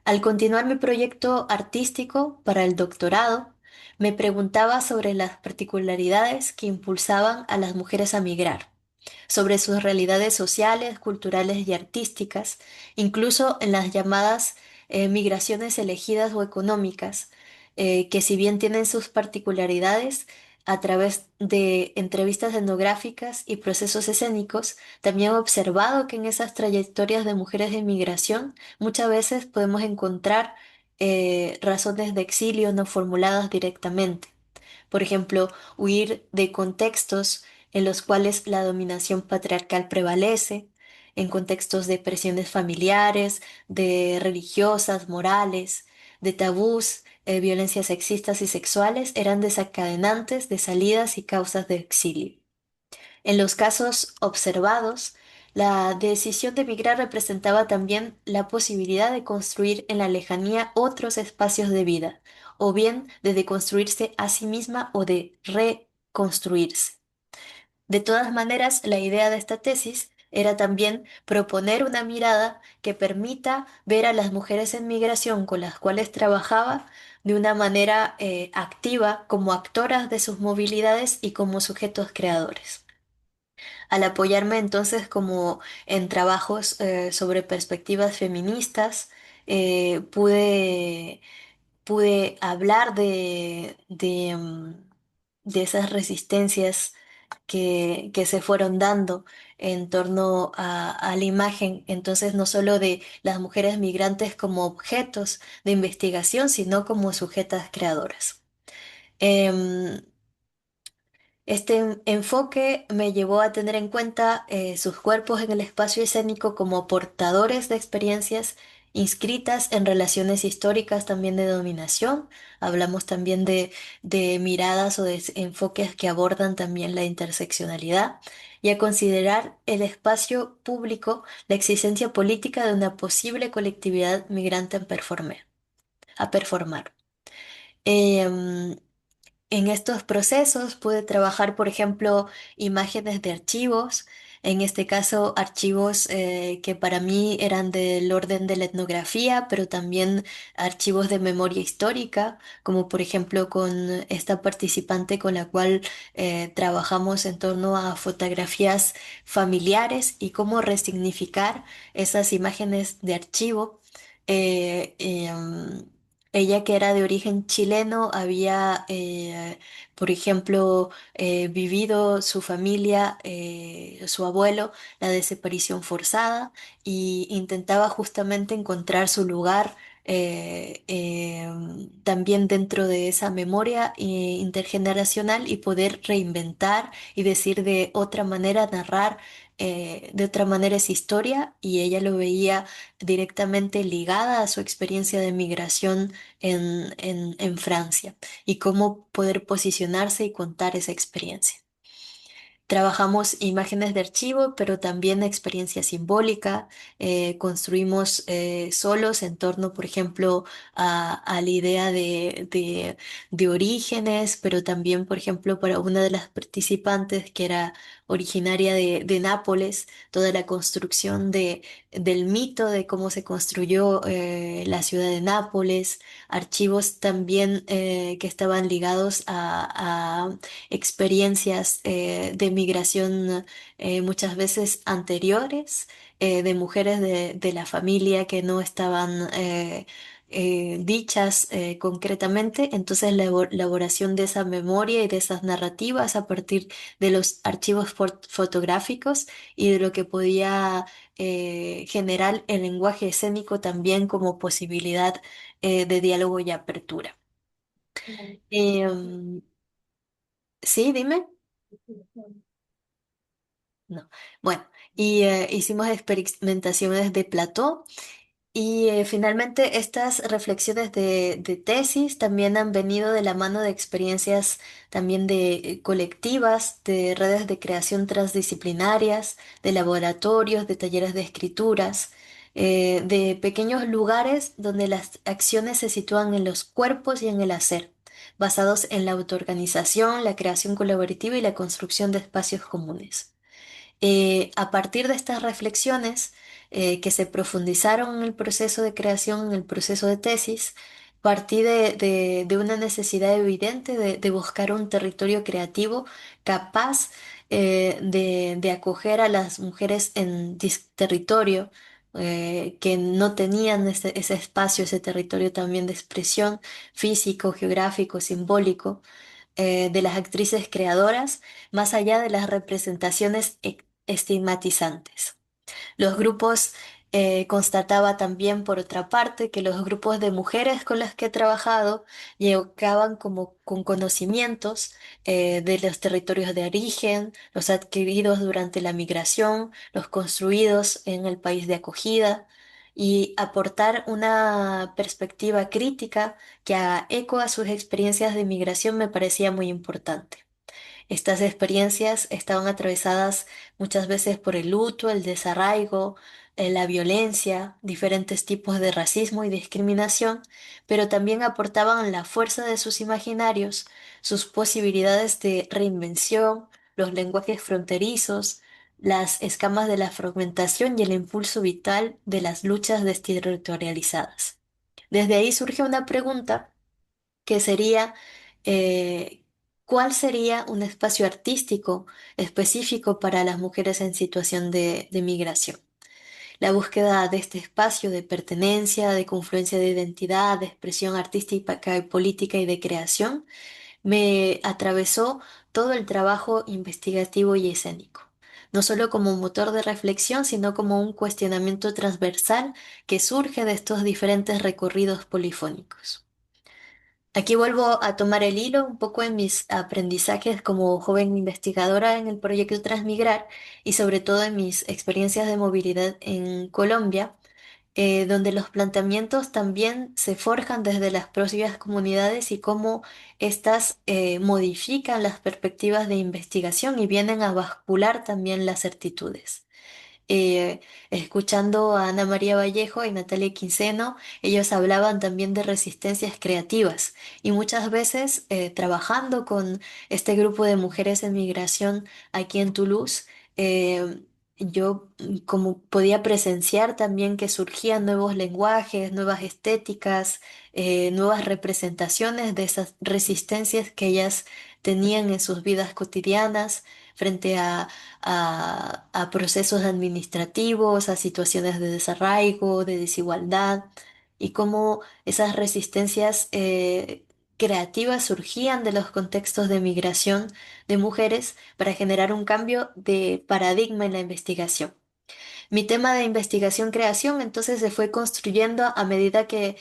Al continuar mi proyecto artístico para el doctorado, me preguntaba sobre las particularidades que impulsaban a las mujeres a migrar, sobre sus realidades sociales, culturales y artísticas, incluso en las llamadas migraciones elegidas o económicas, que si bien tienen sus particularidades, a través de entrevistas etnográficas y procesos escénicos, también he observado que en esas trayectorias de mujeres de migración muchas veces podemos encontrar razones de exilio no formuladas directamente. Por ejemplo, huir de contextos en los cuales la dominación patriarcal prevalece, en contextos de presiones familiares, de religiosas, morales, de tabús, violencias sexistas y sexuales, eran desencadenantes de salidas y causas de exilio. En los casos observados, la decisión de emigrar representaba también la posibilidad de construir en la lejanía otros espacios de vida, o bien de deconstruirse a sí misma o de reconstruirse. De todas maneras, la idea de esta tesis era también proponer una mirada que permita ver a las mujeres en migración con las cuales trabajaba de una manera activa como actoras de sus movilidades y como sujetos creadores. Al apoyarme entonces como en trabajos sobre perspectivas feministas, pude hablar de esas resistencias que se fueron dando en torno a la imagen, entonces no solo de las mujeres migrantes como objetos de investigación, sino como sujetas creadoras. Em, este enfoque me llevó a tener en cuenta sus cuerpos en el espacio escénico como portadores de experiencias inscritas en relaciones históricas también de dominación. Hablamos también de miradas o de enfoques que abordan también la interseccionalidad y a considerar el espacio público, la existencia política de una posible colectividad migrante a performar. Em, en estos procesos pude trabajar, por ejemplo, imágenes de archivos, En este caso, archivos que para mí eran del orden de la etnografía, pero también archivos de memoria histórica, como por ejemplo con esta participante con la cual trabajamos en torno a fotografías familiares y cómo resignificar esas imágenes de archivo. Eh, em, Ella, que era de origen chileno, había, por ejemplo, vivido su familia, su abuelo, la desaparición forzada, y intentaba justamente encontrar su lugar también dentro de esa memoria intergeneracional y poder reinventar y decir de otra manera, narrar de otra manera esa historia, y ella lo veía directamente ligada a su experiencia de migración en Francia y cómo poder posicionarse y contar esa experiencia. Trabajamos imágenes de archivo, pero también experiencia simbólica. Construimos solos en torno, por ejemplo, a la idea de orígenes, pero también, por ejemplo, para una de las participantes que era originaria de Nápoles, toda la construcción del mito de cómo se construyó la ciudad de Nápoles, archivos también que estaban ligados a experiencias de migración muchas veces anteriores, de mujeres de la familia que no estaban dichas concretamente. Entonces la elaboración de esa memoria y de esas narrativas a partir de los archivos fotográficos y de lo que podía generar el lenguaje escénico también como posibilidad de diálogo y apertura. Em, sí, dime. No. Bueno, y hicimos experimentaciones de plató y finalmente estas reflexiones de tesis también han venido de la mano de experiencias también de colectivas, de redes de creación transdisciplinarias, de laboratorios, de talleres de escrituras, de pequeños lugares donde las acciones se sitúan en los cuerpos y en el hacer, basados en la autoorganización, la creación colaborativa y la construcción de espacios comunes. A partir de estas reflexiones que se profundizaron en el proceso de creación, en el proceso de tesis, partí de una necesidad evidente de buscar un territorio creativo capaz de acoger a las mujeres en territorio. Que no tenían ese espacio, ese territorio también de expresión físico, geográfico, simbólico, de las actrices creadoras, más allá de las representaciones estigmatizantes. Los grupos, constataba también por otra parte que los grupos de mujeres con las que he trabajado llegaban como con conocimientos de los territorios de origen, los adquiridos durante la migración, los construidos en el país de acogida, y aportar una perspectiva crítica que haga eco a sus experiencias de migración me parecía muy importante. Estas experiencias estaban atravesadas muchas veces por el luto, el desarraigo, la violencia, diferentes tipos de racismo y discriminación, pero también aportaban la fuerza de sus imaginarios, sus posibilidades de reinvención, los lenguajes fronterizos, las escamas de la fragmentación y el impulso vital de las luchas desterritorializadas. Desde ahí surge una pregunta que sería, eh, ¿cuál sería un espacio artístico específico para las mujeres en situación de migración? La búsqueda de este espacio de pertenencia, de confluencia de identidad, de expresión artística y política y de creación me atravesó todo el trabajo investigativo y escénico. No solo como un motor de reflexión, sino como un cuestionamiento transversal que surge de estos diferentes recorridos polifónicos. Aquí vuelvo a tomar el hilo un poco en mis aprendizajes como joven investigadora en el proyecto Transmigrar y sobre todo en mis experiencias de movilidad en Colombia, donde los planteamientos también se forjan desde las propias comunidades y cómo éstas modifican las perspectivas de investigación y vienen a bascular también las certitudes. eh, Escuchando a Ana María Vallejo y Natalia Quinceno, ellos hablaban también de resistencias creativas y muchas veces trabajando con este grupo de mujeres en migración aquí en Toulouse. eh, yo como podía presenciar también que surgían nuevos lenguajes, nuevas estéticas, nuevas representaciones de esas resistencias que ellas tenían en sus vidas cotidianas frente a procesos administrativos, a situaciones de desarraigo, de desigualdad, y cómo esas resistencias creativas surgían de los contextos de migración de mujeres para generar un cambio de paradigma en la investigación. Mi tema de investigación-creación entonces se fue construyendo a medida que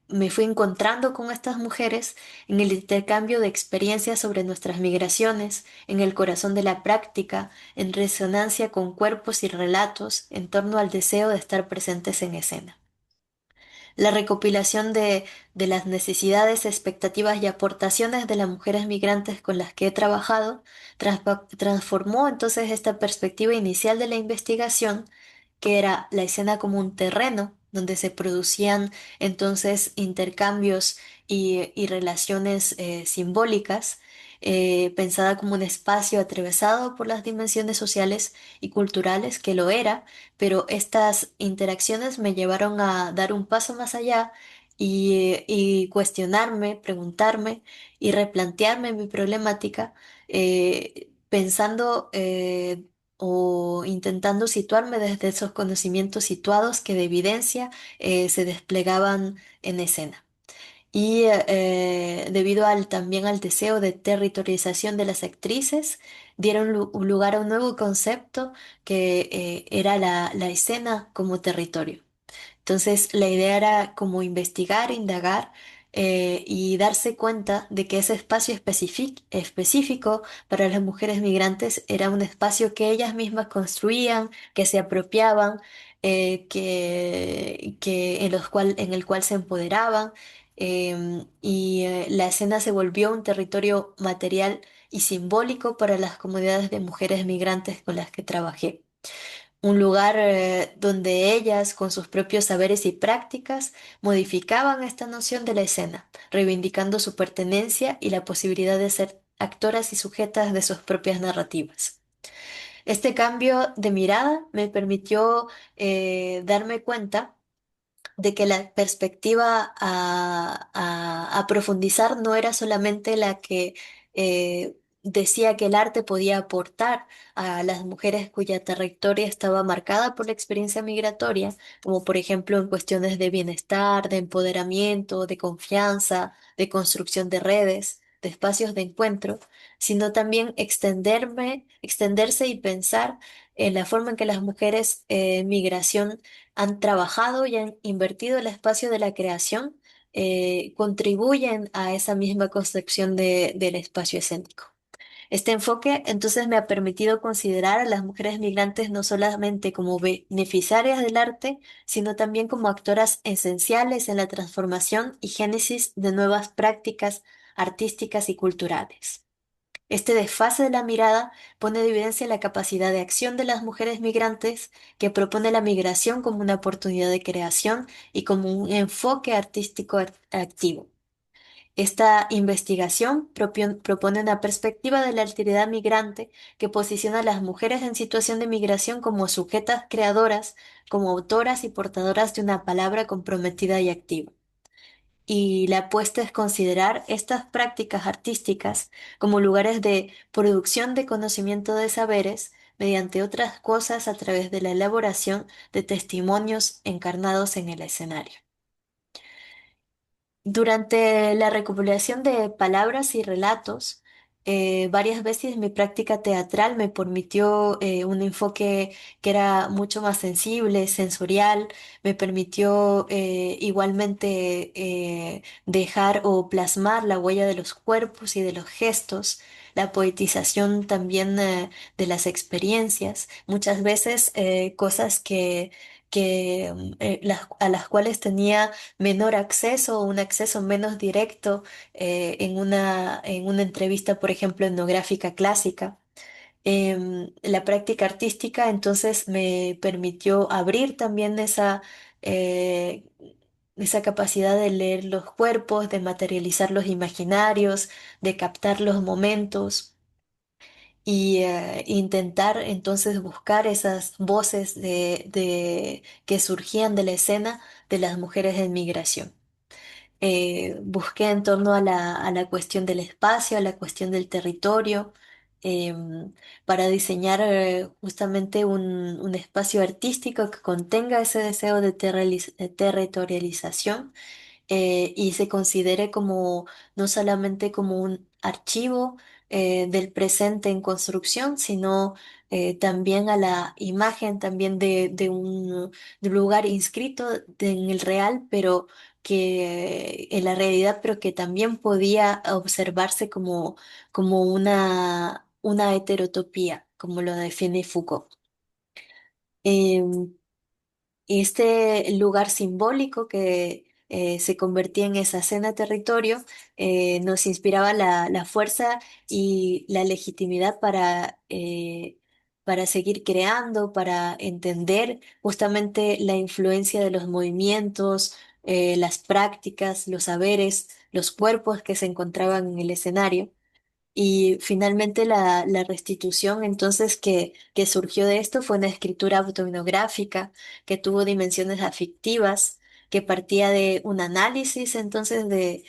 me fui encontrando con estas mujeres en el intercambio de experiencias sobre nuestras migraciones, en el corazón de la práctica, en resonancia con cuerpos y relatos en torno al deseo de estar presentes en escena. La recopilación de las necesidades, expectativas y aportaciones de las mujeres migrantes con las que he trabajado transformó entonces esta perspectiva inicial de la investigación, que era la escena como un terreno donde se producían entonces intercambios y relaciones simbólicas, pensada como un espacio atravesado por las dimensiones sociales y culturales, que lo era, pero estas interacciones me llevaron a dar un paso más allá y cuestionarme, preguntarme y replantearme mi problemática, pensando o intentando situarme desde esos conocimientos situados que de evidencia se desplegaban en escena. Y debido también al deseo de territorialización de las actrices, dieron un lugar a un nuevo concepto que era la escena como territorio. Entonces, la idea era como investigar, indagar y darse cuenta de que ese espacio específico para las mujeres migrantes era un espacio que ellas mismas construían, que se apropiaban, en el cual se empoderaban, y la escena se volvió un territorio material y simbólico para las comunidades de mujeres migrantes con las que trabajé. Un lugar donde ellas, con sus propios saberes y prácticas, modificaban esta noción de la escena, reivindicando su pertenencia y la posibilidad de ser actoras y sujetas de sus propias narrativas. Este cambio de mirada me permitió darme cuenta de que la perspectiva a profundizar no era solamente la que decía que el arte podía aportar a las mujeres cuya trayectoria estaba marcada por la experiencia migratoria, como por ejemplo en cuestiones de bienestar, de empoderamiento, de confianza, de construcción de redes, de espacios de encuentro, sino también extenderse y pensar en la forma en que las mujeres en migración han trabajado y han invertido el espacio de la creación, contribuyen a esa misma concepción del espacio escénico. Este enfoque entonces me ha permitido considerar a las mujeres migrantes no solamente como beneficiarias del arte, sino también como actoras esenciales en la transformación y génesis de nuevas prácticas artísticas y culturales. Este desfase de la mirada pone de evidencia la capacidad de acción de las mujeres migrantes, que propone la migración como una oportunidad de creación y como un enfoque artístico activo. Esta investigación propone una perspectiva de la alteridad migrante que posiciona a las mujeres en situación de migración como sujetas creadoras, como autoras y portadoras de una palabra comprometida y activa. Y la apuesta es considerar estas prácticas artísticas como lugares de producción de conocimiento de saberes, mediante otras cosas a través de la elaboración de testimonios encarnados en el escenario. Durante la recopilación de palabras y relatos, varias veces mi práctica teatral me permitió un enfoque que era mucho más sensible, sensorial, me permitió igualmente dejar o plasmar la huella de los cuerpos y de los gestos, la poetización también de las experiencias, muchas veces cosas a las cuales tenía menor acceso o un acceso menos directo en una entrevista, por ejemplo, etnográfica clásica. La práctica artística entonces me permitió abrir también eh, esa capacidad de leer los cuerpos, de materializar los imaginarios, de captar los momentos y intentar entonces buscar esas voces que surgían de la escena de las mujeres en migración. Busqué en torno a a la cuestión del espacio, a la cuestión del territorio, para diseñar justamente un espacio artístico que contenga ese deseo de territorialización, y se considere como no solamente como un archivo del presente en construcción, sino también a la imagen también de un lugar inscrito en el real, pero que en la realidad, pero que también podía observarse como una heterotopía, como lo define Foucault. Em, este lugar simbólico que se convertía en esa escena territorio nos inspiraba la fuerza y la legitimidad para seguir creando, para entender justamente la influencia de los movimientos, las prácticas, los saberes, los cuerpos que se encontraban en el escenario. Y finalmente la restitución entonces que surgió de esto fue una escritura autobiográfica que tuvo dimensiones afectivas, que partía de un análisis entonces de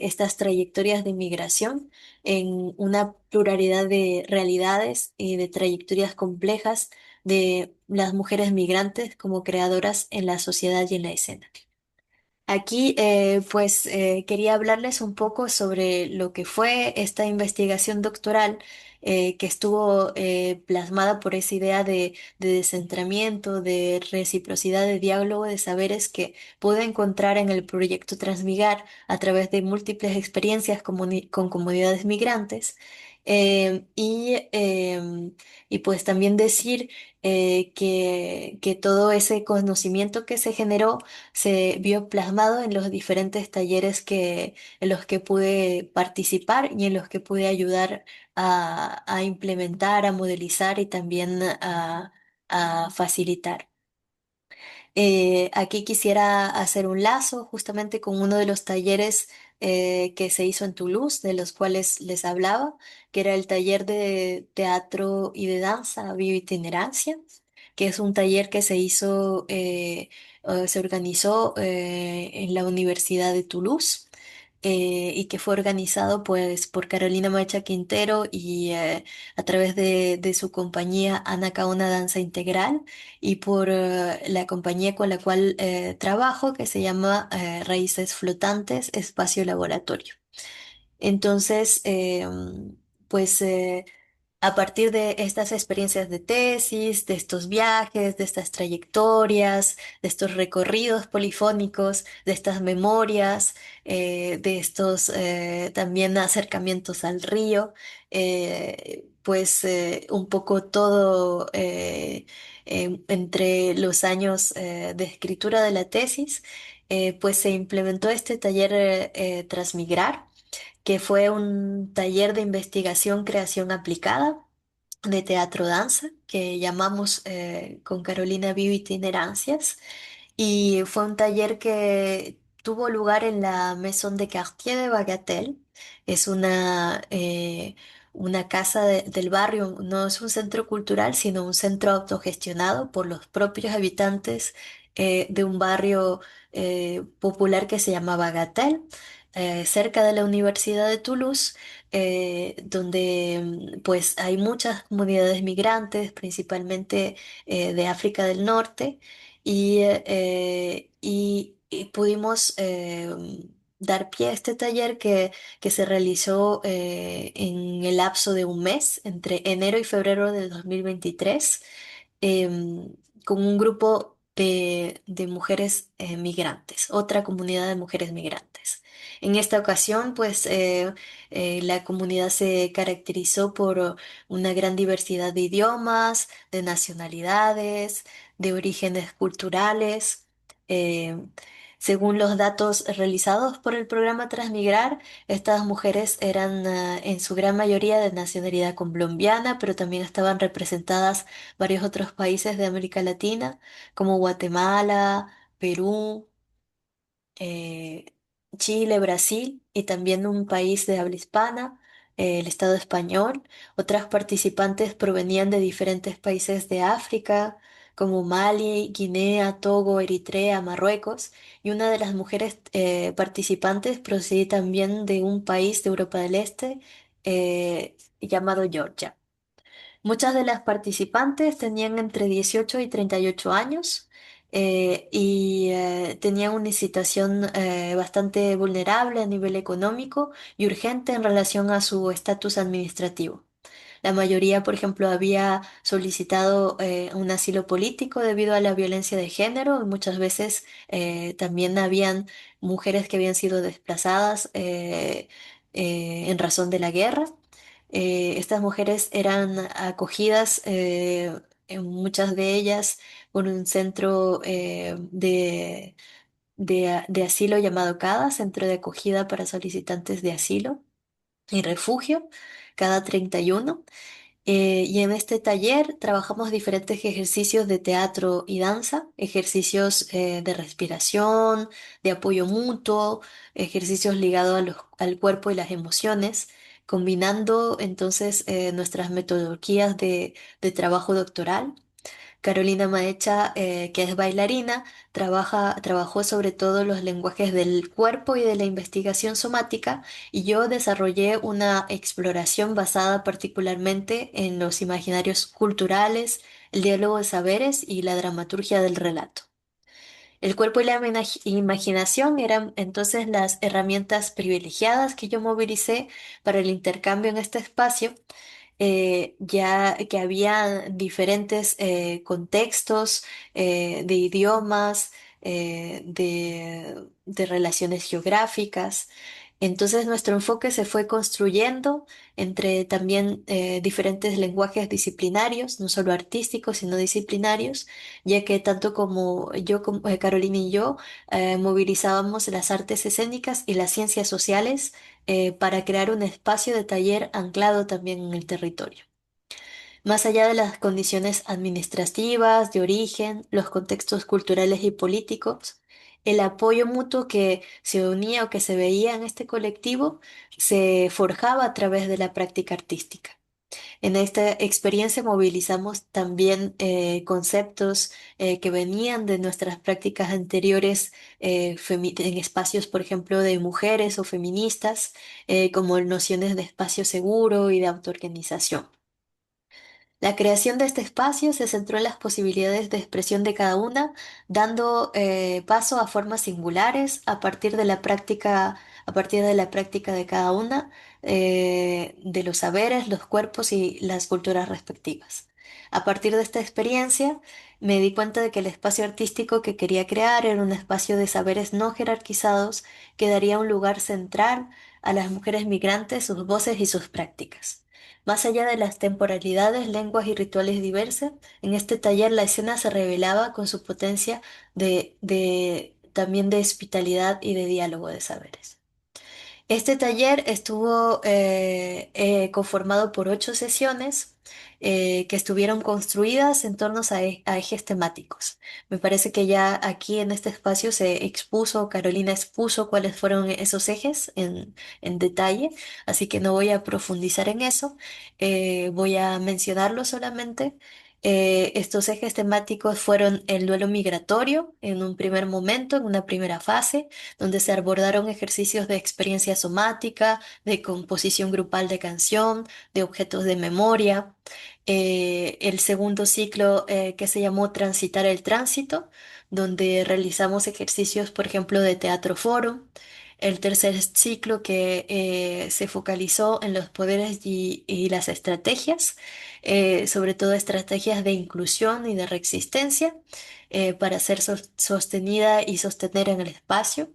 estas trayectorias de migración en una pluralidad de realidades y de trayectorias complejas de las mujeres migrantes como creadoras en la sociedad y en la escena. Aquí, pues, quería hablarles un poco sobre lo que fue esta investigación doctoral que estuvo plasmada por esa idea de descentramiento, de reciprocidad, de diálogo de saberes que pude encontrar en el proyecto Transmigrar a través de múltiples experiencias con comunidades migrantes. Eh, y, em, y pues también decir que todo ese conocimiento que se generó se vio plasmado en los diferentes talleres en los que pude participar y en los que pude ayudar a implementar, a modelizar y también a facilitar. Aquí quisiera hacer un lazo justamente con uno de los talleres que se hizo en Toulouse, de los cuales les hablaba, que era el taller de teatro y de danza bioitinerancia, que es un taller que se hizo, se organizó en la Universidad de Toulouse. Y que fue organizado pues por Carolina Macha Quintero y a través de su compañía Ana Caona Danza Integral y por la compañía con la cual trabajo, que se llama Raíces Flotantes Espacio Laboratorio. Entonces, pues a partir de estas experiencias de tesis, de estos viajes, de estas trayectorias, de estos recorridos polifónicos, de estas memorias, de estos también acercamientos al río, pues un poco todo entre los años de escritura de la tesis, pues se implementó este taller Transmigrar, que fue un taller de investigación creación aplicada de teatro danza que llamamos con Carolina Bioitinerancias, y fue un taller que tuvo lugar en la Maison de Quartier de Bagatelle. Es una casa del barrio, no es un centro cultural, sino un centro autogestionado por los propios habitantes de un barrio popular que se llama Bagatelle, cerca de la Universidad de Toulouse, donde pues hay muchas comunidades migrantes, principalmente de África del Norte, y pudimos dar pie a este taller que se realizó en el lapso de un mes, entre enero y febrero del 2023, em, con un grupo de mujeres migrantes, otra comunidad de mujeres migrantes. En esta ocasión, pues la comunidad se caracterizó por una gran diversidad de idiomas, de nacionalidades, de orígenes culturales. Eh, Según los datos realizados por el programa Transmigrar, estas mujeres eran en su gran mayoría de nacionalidad colombiana, pero también estaban representadas varios otros países de América Latina, como Guatemala, Perú, eh, Chile, Brasil y también un país de habla hispana. el Estado español. Otras participantes provenían de diferentes países de África, como Mali, Guinea, Togo, Eritrea, Marruecos. Y una de las mujeres participantes procedía también de un país de Europa del Este llamado Georgia. Muchas de las participantes tenían entre 18 y 38 años y tenían una situación bastante vulnerable a nivel económico y urgente en relación a su estatus administrativo. La mayoría, por ejemplo, había solicitado un asilo político debido a la violencia de género y muchas veces también habían mujeres que habían sido desplazadas en razón de la guerra. Estas mujeres eran acogidas, en muchas de ellas, por un centro de asilo llamado CADA, Centro de Acogida para Solicitantes de Asilo y Refugio, cada 31. Y en este taller trabajamos diferentes ejercicios de teatro y danza, ejercicios de respiración, de apoyo mutuo, ejercicios ligados al cuerpo y las emociones, combinando entonces nuestras metodologías de trabajo doctoral. Carolina Maecha, que es bailarina, trabajó sobre todo los lenguajes del cuerpo y de la investigación somática, y yo desarrollé una exploración basada particularmente en los imaginarios culturales, el diálogo de saberes y la dramaturgia del relato. El cuerpo y la imaginación eran entonces las herramientas privilegiadas que yo movilicé para el intercambio en este espacio, ya que había diferentes contextos de idiomas, de relaciones geográficas. Entonces nuestro enfoque se fue construyendo entre también diferentes lenguajes disciplinarios, no solo artísticos, sino disciplinarios, ya que tanto como yo, como Carolina y yo, movilizábamos las artes escénicas y las ciencias sociales para crear un espacio de taller anclado también en el territorio. Más allá de las condiciones administrativas, de origen, los contextos culturales y políticos, el apoyo mutuo que se unía o que se veía en este colectivo se forjaba a través de la práctica artística. En esta experiencia movilizamos también conceptos que venían de nuestras prácticas anteriores en espacios, por ejemplo, de mujeres o feministas, como nociones de espacio seguro y de autoorganización. La creación de este espacio se centró en las posibilidades de expresión de cada una, dando paso a formas singulares a partir de la práctica de cada una, de los saberes, los cuerpos y las culturas respectivas. A partir de esta experiencia, me di cuenta de que el espacio artístico que quería crear era un espacio de saberes no jerarquizados que daría un lugar central a las mujeres migrantes, sus voces y sus prácticas. Más allá de las temporalidades, lenguas y rituales diversas, en este taller la escena se revelaba con su potencia también de hospitalidad y de diálogo de saberes. Este taller estuvo conformado por 8 sesiones que estuvieron construidas en torno a ejes temáticos. Me parece que ya aquí en este espacio se expuso, Carolina expuso cuáles fueron esos ejes en detalle, así que no voy a profundizar en eso, voy a mencionarlo solamente. Estos ejes temáticos fueron el duelo migratorio en un primer momento, en una primera fase donde se abordaron ejercicios de experiencia somática, de composición grupal de canción, de objetos de memoria. El segundo ciclo que se llamó Transitar el Tránsito, donde realizamos ejercicios, por ejemplo, de teatro foro. El tercer ciclo que se focalizó en los poderes y las estrategias, sobre todo estrategias de inclusión y de reexistencia, para ser sostenida y sostener en el espacio.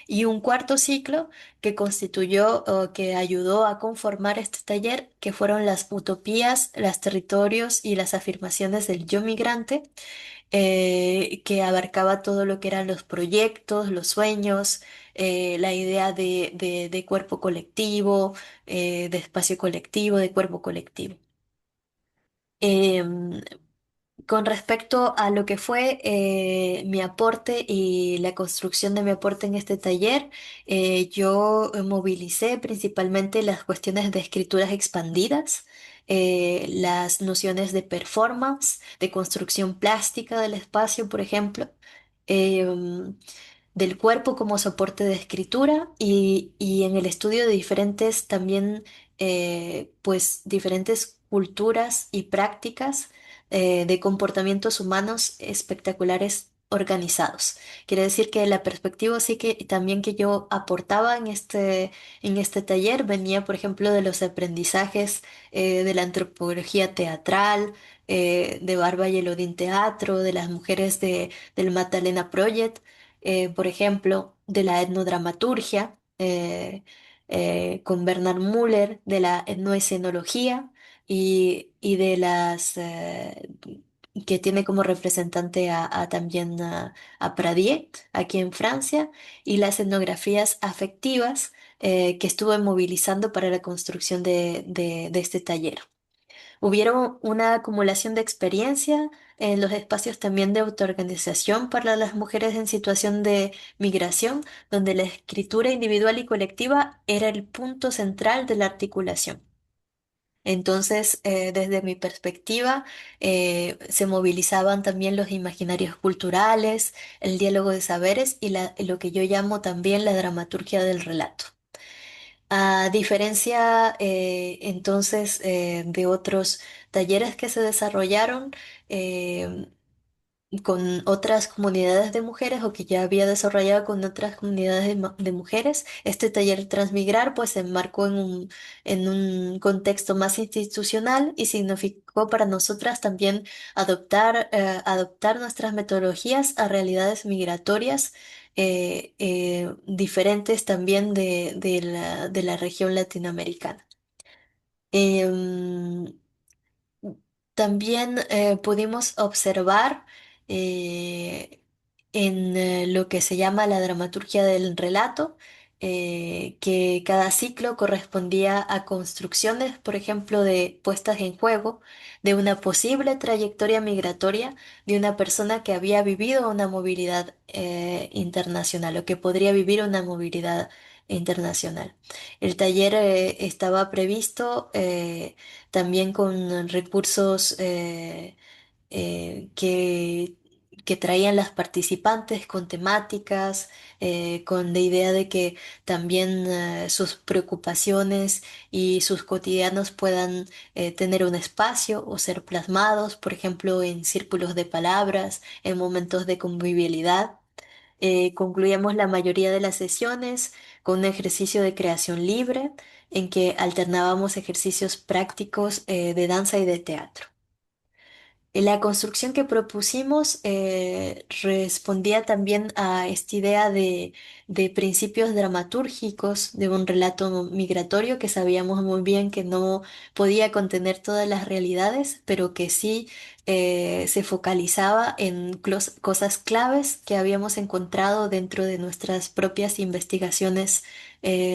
Y un cuarto ciclo que constituyó o que ayudó a conformar este taller, que fueron las utopías, los territorios y las afirmaciones del yo migrante, que abarcaba todo lo que eran los proyectos, los sueños, la idea de cuerpo colectivo, de espacio colectivo, de cuerpo colectivo. Em, Con respecto a lo que fue mi aporte y la construcción de mi aporte en este taller, yo movilicé principalmente las cuestiones de escrituras expandidas, las nociones de performance, de construcción plástica del espacio, por ejemplo. em, del cuerpo como soporte de escritura y en el estudio de diferentes también, pues diferentes culturas y prácticas de comportamientos humanos espectaculares organizados. Quiere decir que la perspectiva sí que también que yo aportaba en este taller venía, por ejemplo, de los aprendizajes de la antropología teatral, de Barba y Elodín Teatro, de las mujeres del Magdalena Project, por ejemplo, de la etnodramaturgia, con Bernard Müller, de la etnoescenología y de las que tiene como representante también a Pradier, aquí en Francia, y las etnografías afectivas que estuve movilizando para la construcción de este taller. Hubieron una acumulación de experiencia en los espacios también de autoorganización para las mujeres en situación de migración, donde la escritura individual y colectiva era el punto central de la articulación. Entonces, desde mi perspectiva, se movilizaban también los imaginarios culturales, el diálogo de saberes y lo que yo llamo también la dramaturgia del relato. A diferencia, entonces, de otros talleres que se desarrollaron eh, con otras comunidades de mujeres o que ya había desarrollado con otras comunidades de mujeres, este taller Transmigrar pues se enmarcó en un contexto más institucional y significó para nosotras también adoptar nuestras metodologías a realidades migratorias diferentes también de la región latinoamericana. Em, También pudimos observar eh, en lo que se llama la dramaturgia del relato, que cada ciclo correspondía a construcciones, por ejemplo, de puestas en juego de una posible trayectoria migratoria de una persona que había vivido una movilidad internacional o que podría vivir una movilidad internacional. El taller estaba previsto también con recursos que traían las participantes con temáticas, con la idea de que también sus preocupaciones y sus cotidianos puedan tener un espacio o ser plasmados, por ejemplo, en círculos de palabras, en momentos de convivialidad. Concluíamos la mayoría de las sesiones con un ejercicio de creación libre en que alternábamos ejercicios prácticos de danza y de teatro. La construcción que propusimos respondía también a esta idea de principios dramatúrgicos de un relato migratorio que sabíamos muy bien que no podía contener todas las realidades, pero que sí se focalizaba en cosas claves que habíamos encontrado dentro de nuestras propias investigaciones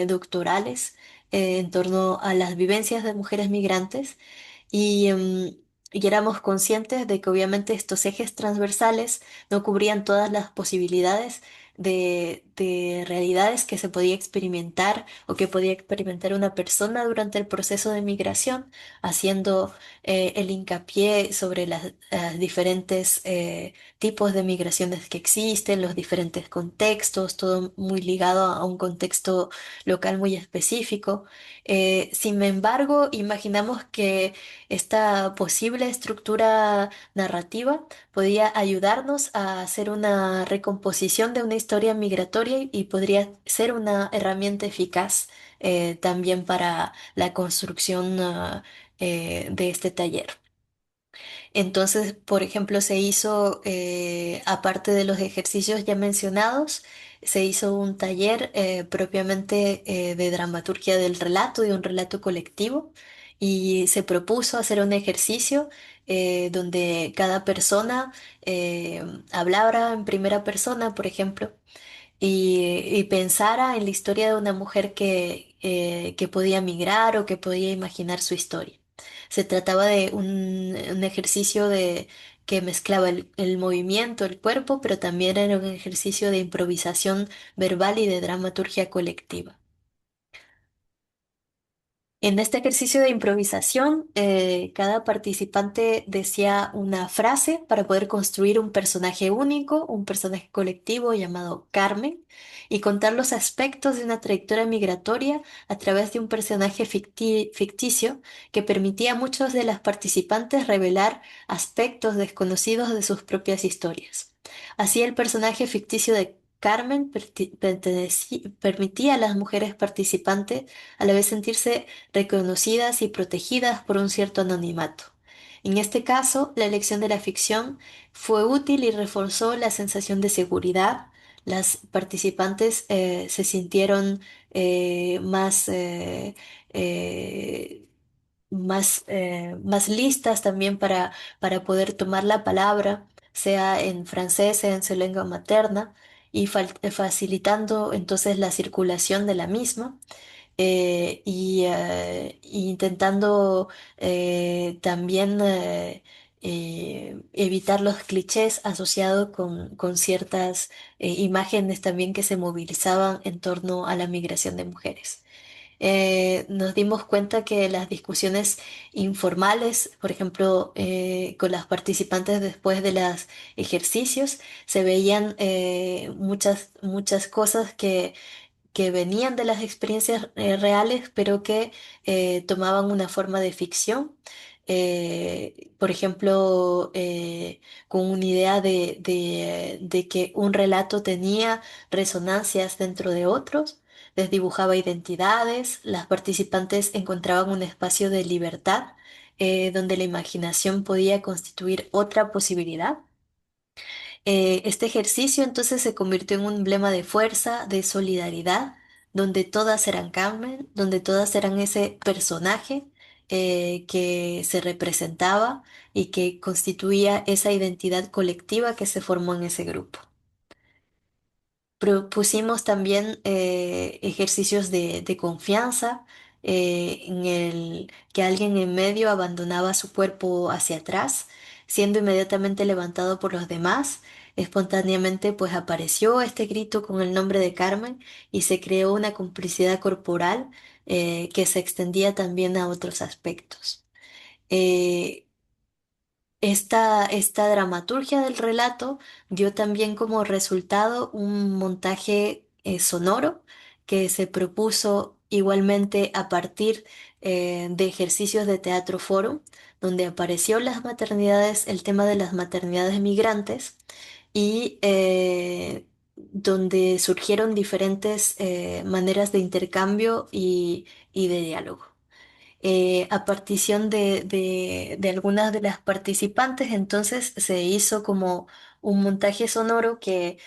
doctorales en torno a las vivencias de mujeres migrantes y éramos conscientes de que obviamente estos ejes transversales no cubrían todas las posibilidades de realidades que se podía experimentar o que podía experimentar una persona durante el proceso de migración, haciendo el hincapié sobre las diferentes tipos de migraciones que existen, los diferentes contextos, todo muy ligado a un contexto local muy específico. Sin embargo, imaginamos que esta posible estructura narrativa podía ayudarnos a hacer una recomposición de una historia migratoria y podría ser una herramienta eficaz también para la construcción de este taller. Entonces, por ejemplo, se hizo, aparte de los ejercicios ya mencionados, se hizo un taller propiamente de dramaturgia del relato, de un relato colectivo, y se propuso hacer un ejercicio donde cada persona hablara en primera persona, por ejemplo, y pensara en la historia de una mujer que podía migrar o que podía imaginar su historia. Se trataba de un ejercicio que mezclaba el movimiento, el cuerpo, pero también era un ejercicio de improvisación verbal y de dramaturgia colectiva. En este ejercicio de improvisación, cada participante decía una frase para poder construir un personaje único, un personaje colectivo llamado Carmen, y contar los aspectos de una trayectoria migratoria a través de un personaje ficticio que permitía a muchos de las participantes revelar aspectos desconocidos de sus propias historias. Así, el personaje ficticio de Carmen permitía a las mujeres participantes a la vez sentirse reconocidas y protegidas por un cierto anonimato. En este caso, la elección de la ficción fue útil y reforzó la sensación de seguridad. Las participantes se sintieron más, eh, más listas también para poder tomar la palabra, sea en francés, sea en su lengua materna, y facilitando entonces la circulación de la misma y intentando también evitar los clichés asociados con ciertas imágenes también que se movilizaban en torno a la migración de mujeres. Nos dimos cuenta que las discusiones informales, por ejemplo, con las participantes después de los ejercicios, se veían muchas cosas que venían de las experiencias reales, pero que tomaban una forma de ficción. Por ejemplo, con una idea de que un relato tenía resonancias dentro de otros, les dibujaba identidades, las participantes encontraban un espacio de libertad donde la imaginación podía constituir otra posibilidad. Este ejercicio entonces se convirtió en un emblema de fuerza, de solidaridad, donde todas eran Carmen, donde todas eran ese personaje que se representaba y que constituía esa identidad colectiva que se formó en ese grupo. Propusimos también ejercicios de confianza, en el que alguien en medio abandonaba su cuerpo hacia atrás, siendo inmediatamente levantado por los demás. Espontáneamente pues apareció este grito con el nombre de Carmen y se creó una complicidad corporal que se extendía también a otros aspectos. Eh, esta dramaturgia del relato dio también como resultado un montaje sonoro que se propuso igualmente a partir de ejercicios de teatro foro, donde apareció las maternidades, el tema de las maternidades migrantes y donde surgieron diferentes maneras de intercambio y de diálogo a partición de algunas de las participantes, entonces se hizo como un montaje sonoro que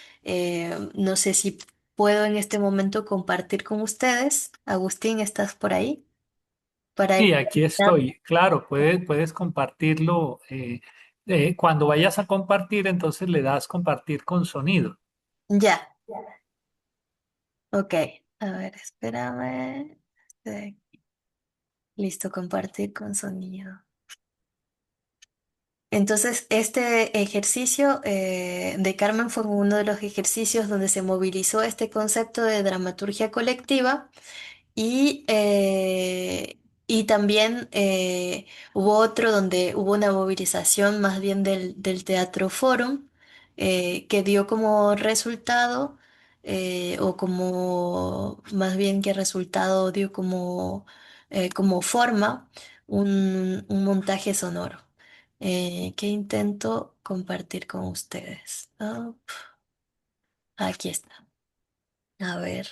no sé si puedo en este momento compartir con ustedes. Agustín, ¿estás por ahí? Para Sí, ir aquí terminando. estoy. Claro, puedes compartirlo. Cuando vayas a compartir, entonces le das compartir con sonido. Ya, ok. A ver, espérame. Eh, Listo, compartir con sonido. Entonces, este ejercicio de Carmen fue uno de los ejercicios donde se movilizó este concepto de dramaturgia colectiva y también hubo otro donde hubo una movilización más bien del Teatro Forum que dio como resultado, o como más bien que resultado dio como forma un montaje sonoro que intento compartir con ustedes. Ah, aquí está. A ver,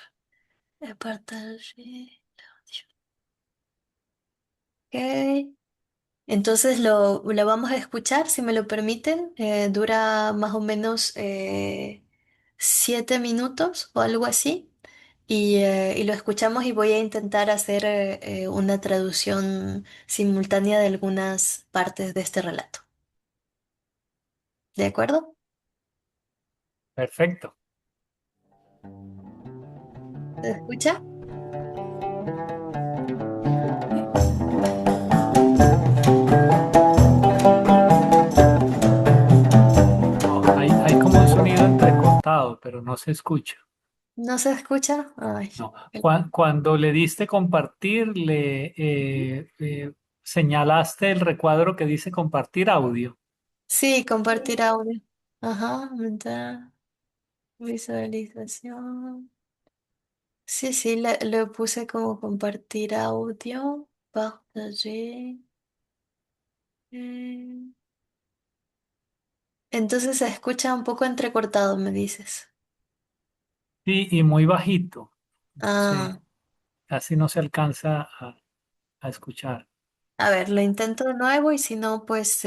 apartar. Ok. Entonces lo vamos a escuchar, si me lo permiten. Dura más o menos 7 minutos o algo así. Y lo escuchamos y voy a intentar hacer una traducción simultánea de algunas partes de este relato. ¿De acuerdo? Perfecto. ¿Se escucha? pero no se escucha. ¿No se escucha? Ay. No. Cuando le diste compartir, señalaste el recuadro que dice compartir audio. Sí, compartir audio. Ajá, aumentar visualización. Sí, sí, le puse como compartir audio. Partager. eh. Entonces se escucha un poco entrecortado, me dices. Sí, y muy bajito. Entonces, Ah, casi no se alcanza a escuchar. a ver, lo intento de nuevo y si no, pues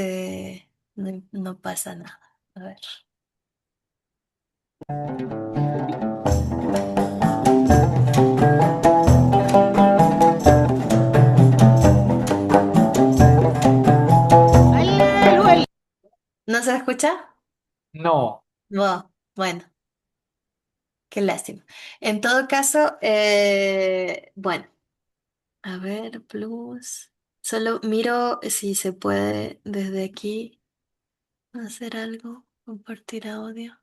no, no pasa nada. A ver. ¿No se escucha? No. No, bueno, qué lástima. En todo caso, bueno, a ver, plus. Solo miro si se puede desde aquí hacer algo, compartir audio.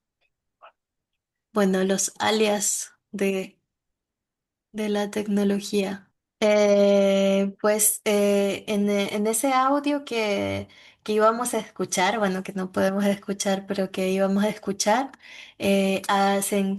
Bueno, los alias de la tecnología. En ese audio que íbamos a escuchar, bueno, que no podemos escuchar, pero que íbamos a escuchar, se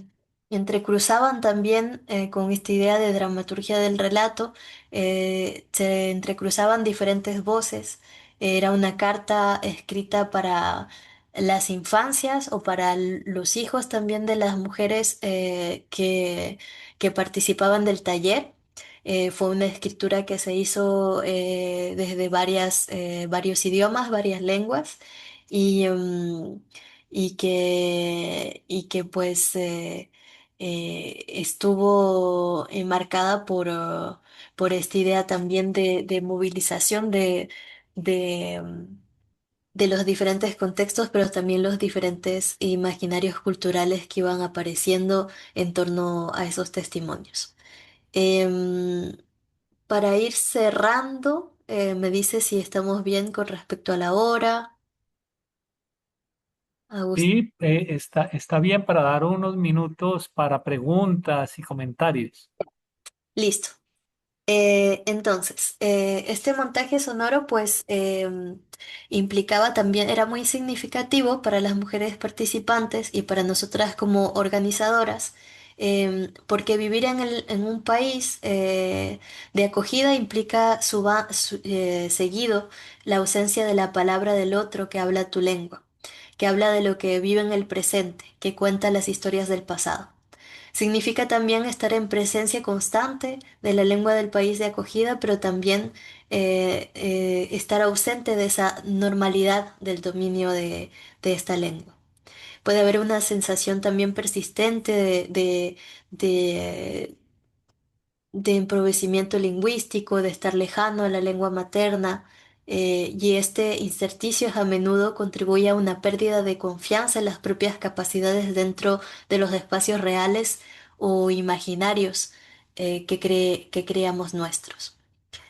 entrecruzaban también con esta idea de dramaturgia del relato, se entrecruzaban diferentes voces. Era una carta escrita para las infancias o para los hijos también de las mujeres que participaban del taller. Fue una escritura que se hizo desde varios idiomas, varias lenguas, y, y que pues estuvo enmarcada por esta idea también de movilización de, mm, de los diferentes contextos, pero también los diferentes imaginarios culturales que iban apareciendo en torno a esos testimonios. Em, para ir cerrando, me dice si estamos bien con respecto a la hora. Agustín. Sí, está bien para dar unos minutos para preguntas y comentarios. Listo. Entonces, este montaje sonoro pues implicaba también, era muy significativo para las mujeres participantes y para nosotras como organizadoras, porque vivir en un país de acogida implica seguido la ausencia de la palabra del otro que habla tu lengua, que habla de lo que vive en el presente, que cuenta las historias del pasado. Significa también estar en presencia constante de la lengua del país de acogida, pero también estar ausente de esa normalidad del dominio de esta lengua. Puede haber una sensación también persistente de, de empobrecimiento lingüístico, de estar lejano a la lengua materna, y este intersticio a menudo contribuye a una pérdida de confianza en las propias capacidades dentro de los espacios reales o imaginarios que creamos nuestros.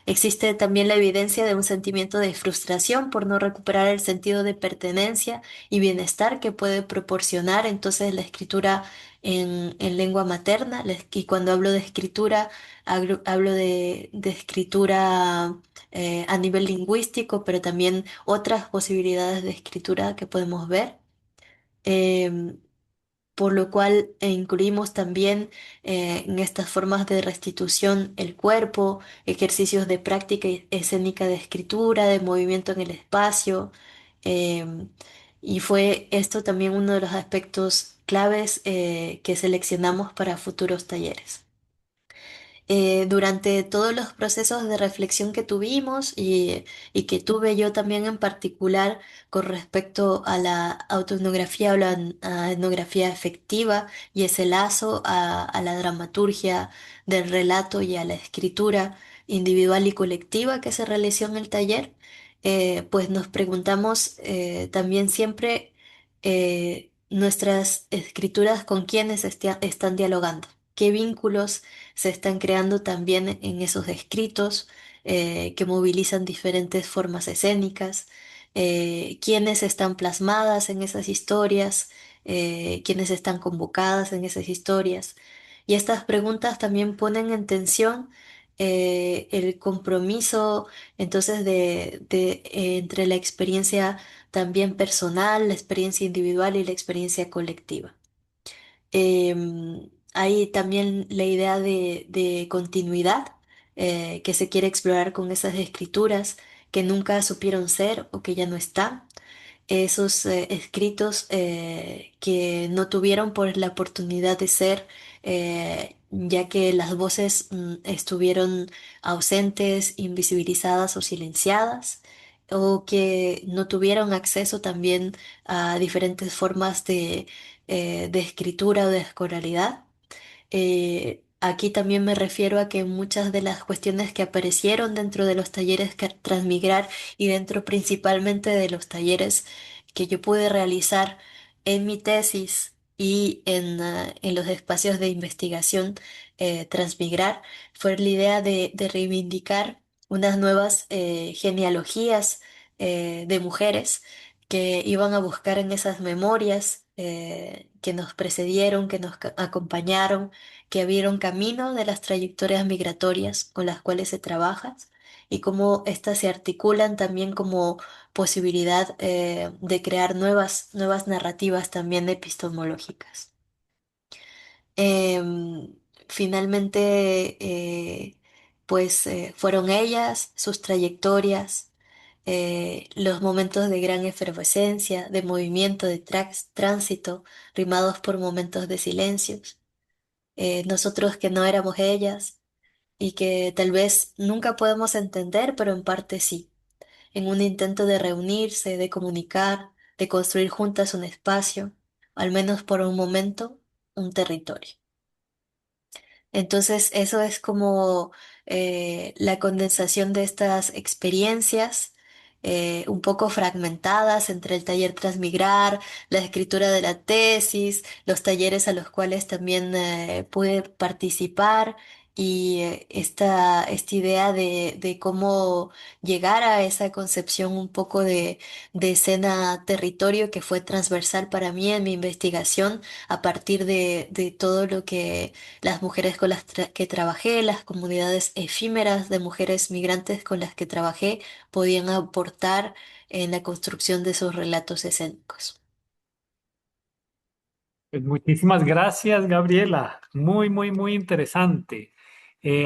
Existe también la evidencia de un sentimiento de frustración por no recuperar el sentido de pertenencia y bienestar que puede proporcionar entonces la escritura en lengua materna. Y cuando hablo de escritura, hablo de escritura a nivel lingüístico, pero también otras posibilidades de escritura que podemos ver. Em, por lo cual incluimos también en estas formas de restitución el cuerpo, ejercicios de práctica escénica de escritura, de movimiento en el espacio, em, y fue esto también uno de los aspectos claves que seleccionamos para futuros talleres. Durante todos los procesos de reflexión que tuvimos y que tuve yo también en particular con respecto a la autoetnografía o la etnografía efectiva y ese lazo a la dramaturgia del relato y a la escritura individual y colectiva que se realizó en el taller, pues nos preguntamos también siempre nuestras escrituras con quiénes están dialogando, qué vínculos se están creando también en esos escritos que movilizan diferentes formas escénicas, quiénes están plasmadas en esas historias, quiénes están convocadas en esas historias. Y estas preguntas también ponen en tensión el compromiso entonces entre la experiencia también personal, la experiencia individual y la experiencia colectiva. Hay también la idea de continuidad que se quiere explorar con esas escrituras que nunca supieron ser o que ya no están, esos escritos que no tuvieron por la oportunidad de ser, ya que las voces estuvieron ausentes, invisibilizadas o silenciadas, o que no tuvieron acceso también a diferentes formas de escritura o de escolaridad. Aquí también me refiero a que muchas de las cuestiones que aparecieron dentro de los talleres que Transmigrar y dentro principalmente de los talleres que yo pude realizar en mi tesis y en los espacios de investigación Transmigrar, fue la idea de reivindicar unas nuevas genealogías de mujeres que iban a buscar en esas memorias que nos precedieron, que nos acompañaron, que abrieron camino de las trayectorias migratorias con las cuales se trabaja y cómo éstas se articulan también como posibilidad de crear nuevas narrativas también epistemológicas. Em, Finalmente, fueron ellas, sus trayectorias, los momentos de gran efervescencia, de movimiento, de tránsito, rimados por momentos de silencios. Nosotros que no éramos ellas y que tal vez nunca podemos entender, pero en parte sí, en un intento de reunirse, de comunicar, de construir juntas un espacio, al menos por un momento, un territorio. Entonces, eso es como la condensación de estas experiencias, un poco fragmentadas entre el taller Transmigrar, la escritura de la tesis, los talleres a los cuales también pude participar y esta idea de cómo llegar a esa concepción un poco de escena territorio que fue transversal para mí en mi investigación a partir de todo lo que las mujeres con las que trabajé, las comunidades efímeras de mujeres migrantes con las que trabajé podían aportar en la construcción de esos relatos escénicos. Pues muchísimas gracias, Gabriela. Muy, muy, muy interesante.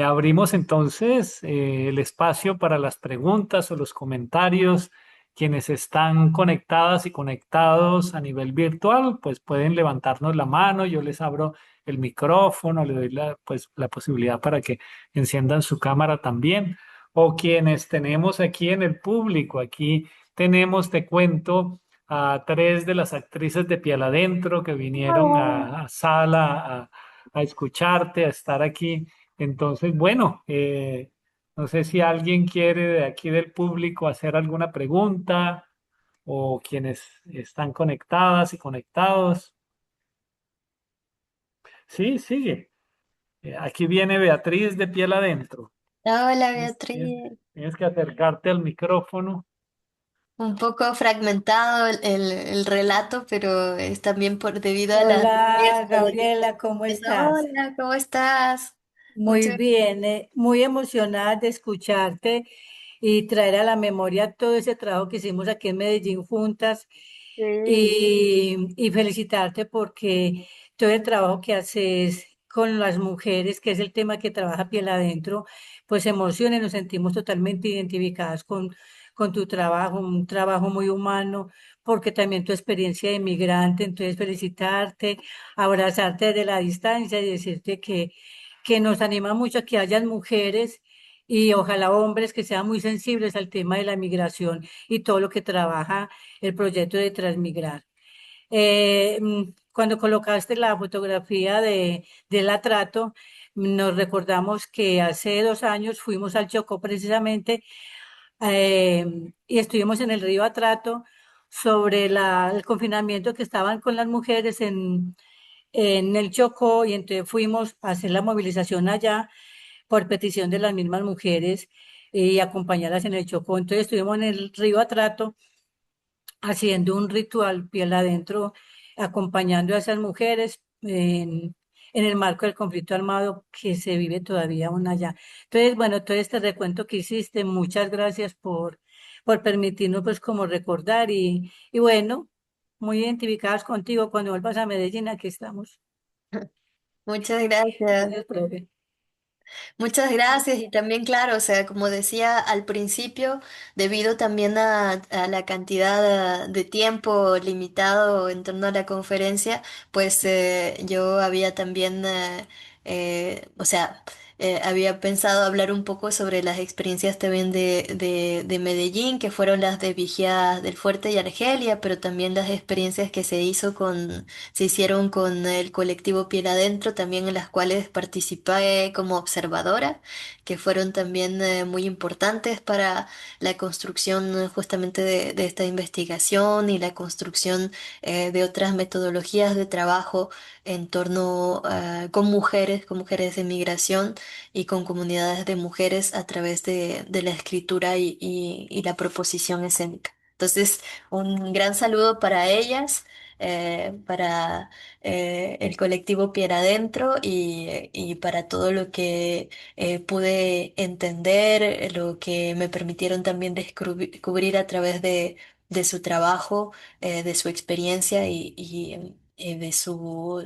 Abrimos entonces el espacio para las preguntas o los comentarios. Quienes están conectadas y conectados a nivel virtual, pues pueden levantarnos la mano. Yo les abro el micrófono, le doy la posibilidad para que enciendan su cámara también. O quienes tenemos aquí en el público, aquí tenemos, te cuento a tres de las actrices de Piel Adentro que vinieron a sala a escucharte, a estar aquí. Entonces, bueno, no sé si alguien quiere de aquí del público hacer alguna pregunta o quienes están conectadas y conectados. Sí, sigue. Aquí viene Beatriz de Piel Adentro. Hola Tienes, tienes- Beatriz, tienes que acercarte al micrófono. un poco fragmentado el relato, pero es también por debido a la Hola, riqueza de... Gabriela, ¿cómo estás? Hola, ¿cómo estás? Muy Muchas bien, muy emocionada de escucharte y traer a la memoria todo ese trabajo que hicimos aquí en Medellín juntas gracias. y felicitarte porque todo el trabajo que haces con las mujeres, que es el tema que trabaja Piel Adentro, pues emociona y nos sentimos totalmente identificadas con tu trabajo, un trabajo muy humano, porque también tu experiencia de migrante, entonces felicitarte, abrazarte desde la distancia y decirte que nos anima mucho a que hayan mujeres y ojalá hombres que sean muy sensibles al tema de la migración y todo lo que trabaja el proyecto de Transmigrar. Cuando colocaste la fotografía del atrato, nos recordamos que hace 2 años fuimos al Chocó precisamente y estuvimos en el río Atrato sobre el confinamiento que estaban con las mujeres en el Chocó y entonces fuimos a hacer la movilización allá por petición de las mismas mujeres y acompañarlas en el Chocó. Entonces estuvimos en el río Atrato haciendo un ritual piel adentro acompañando a esas mujeres en el marco del conflicto armado que se vive todavía aún allá. Entonces, bueno, todo este recuento que hiciste, muchas gracias por permitirnos pues como recordar y bueno, muy identificadas contigo. Cuando vuelvas a Medellín, aquí estamos. Muchas gracias. Gracias, profe. Muchas gracias y también claro, o sea, como decía al principio, debido también a la cantidad de tiempo limitado en torno a la conferencia, pues yo había también, o sea, había pensado hablar un poco sobre las experiencias también de Medellín, que fueron las de Vigía del Fuerte y Argelia, pero también las experiencias que se hicieron con el colectivo Piel Adentro, también en las cuales participé como observadora, que fueron también muy importantes para la construcción justamente de esta investigación y la construcción de otras metodologías de trabajo en torno con mujeres de migración y con comunidades de mujeres a través de la escritura y la proposición escénica. Entonces, un gran saludo para ellas, para el colectivo Piedra Adentro y para todo lo que pude entender, lo que me permitieron también descubrir a través de su trabajo, de su experiencia y de su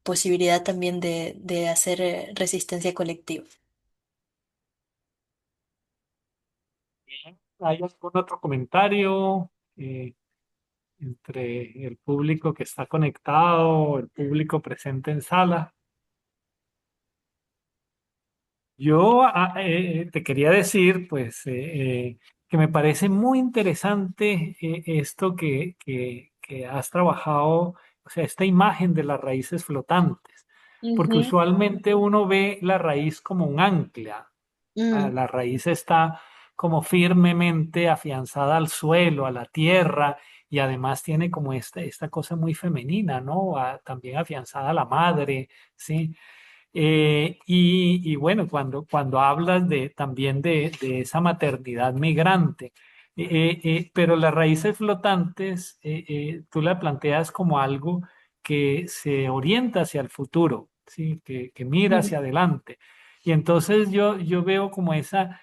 posibilidad también de hacer resistencia colectiva. ¿Hay algún otro comentario entre el público que está conectado, el público presente en sala? Yo te quería decir, pues, que me parece muy interesante esto que has trabajado, o sea, esta imagen de las raíces flotantes, porque Ujú. usualmente uno ve la raíz como un ancla. Mm, La raíz está como firmemente afianzada al suelo, a la tierra, y además tiene como esta cosa muy femenina, ¿no? También afianzada a la madre, ¿sí? Y bueno, cuando hablas también de esa maternidad migrante, pero las raíces flotantes, tú la planteas como algo que se orienta hacia el futuro, ¿sí? Que mira mm. hacia adelante. Y entonces yo veo como estas,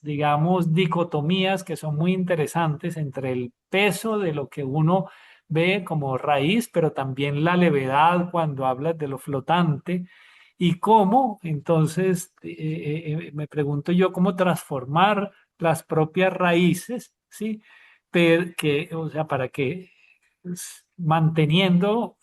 digamos, dicotomías que son muy interesantes entre el peso de lo que uno ve como raíz, pero también la levedad cuando hablas de lo flotante y cómo, entonces, me pregunto yo cómo transformar las propias raíces, ¿sí? O sea, para que manteniendo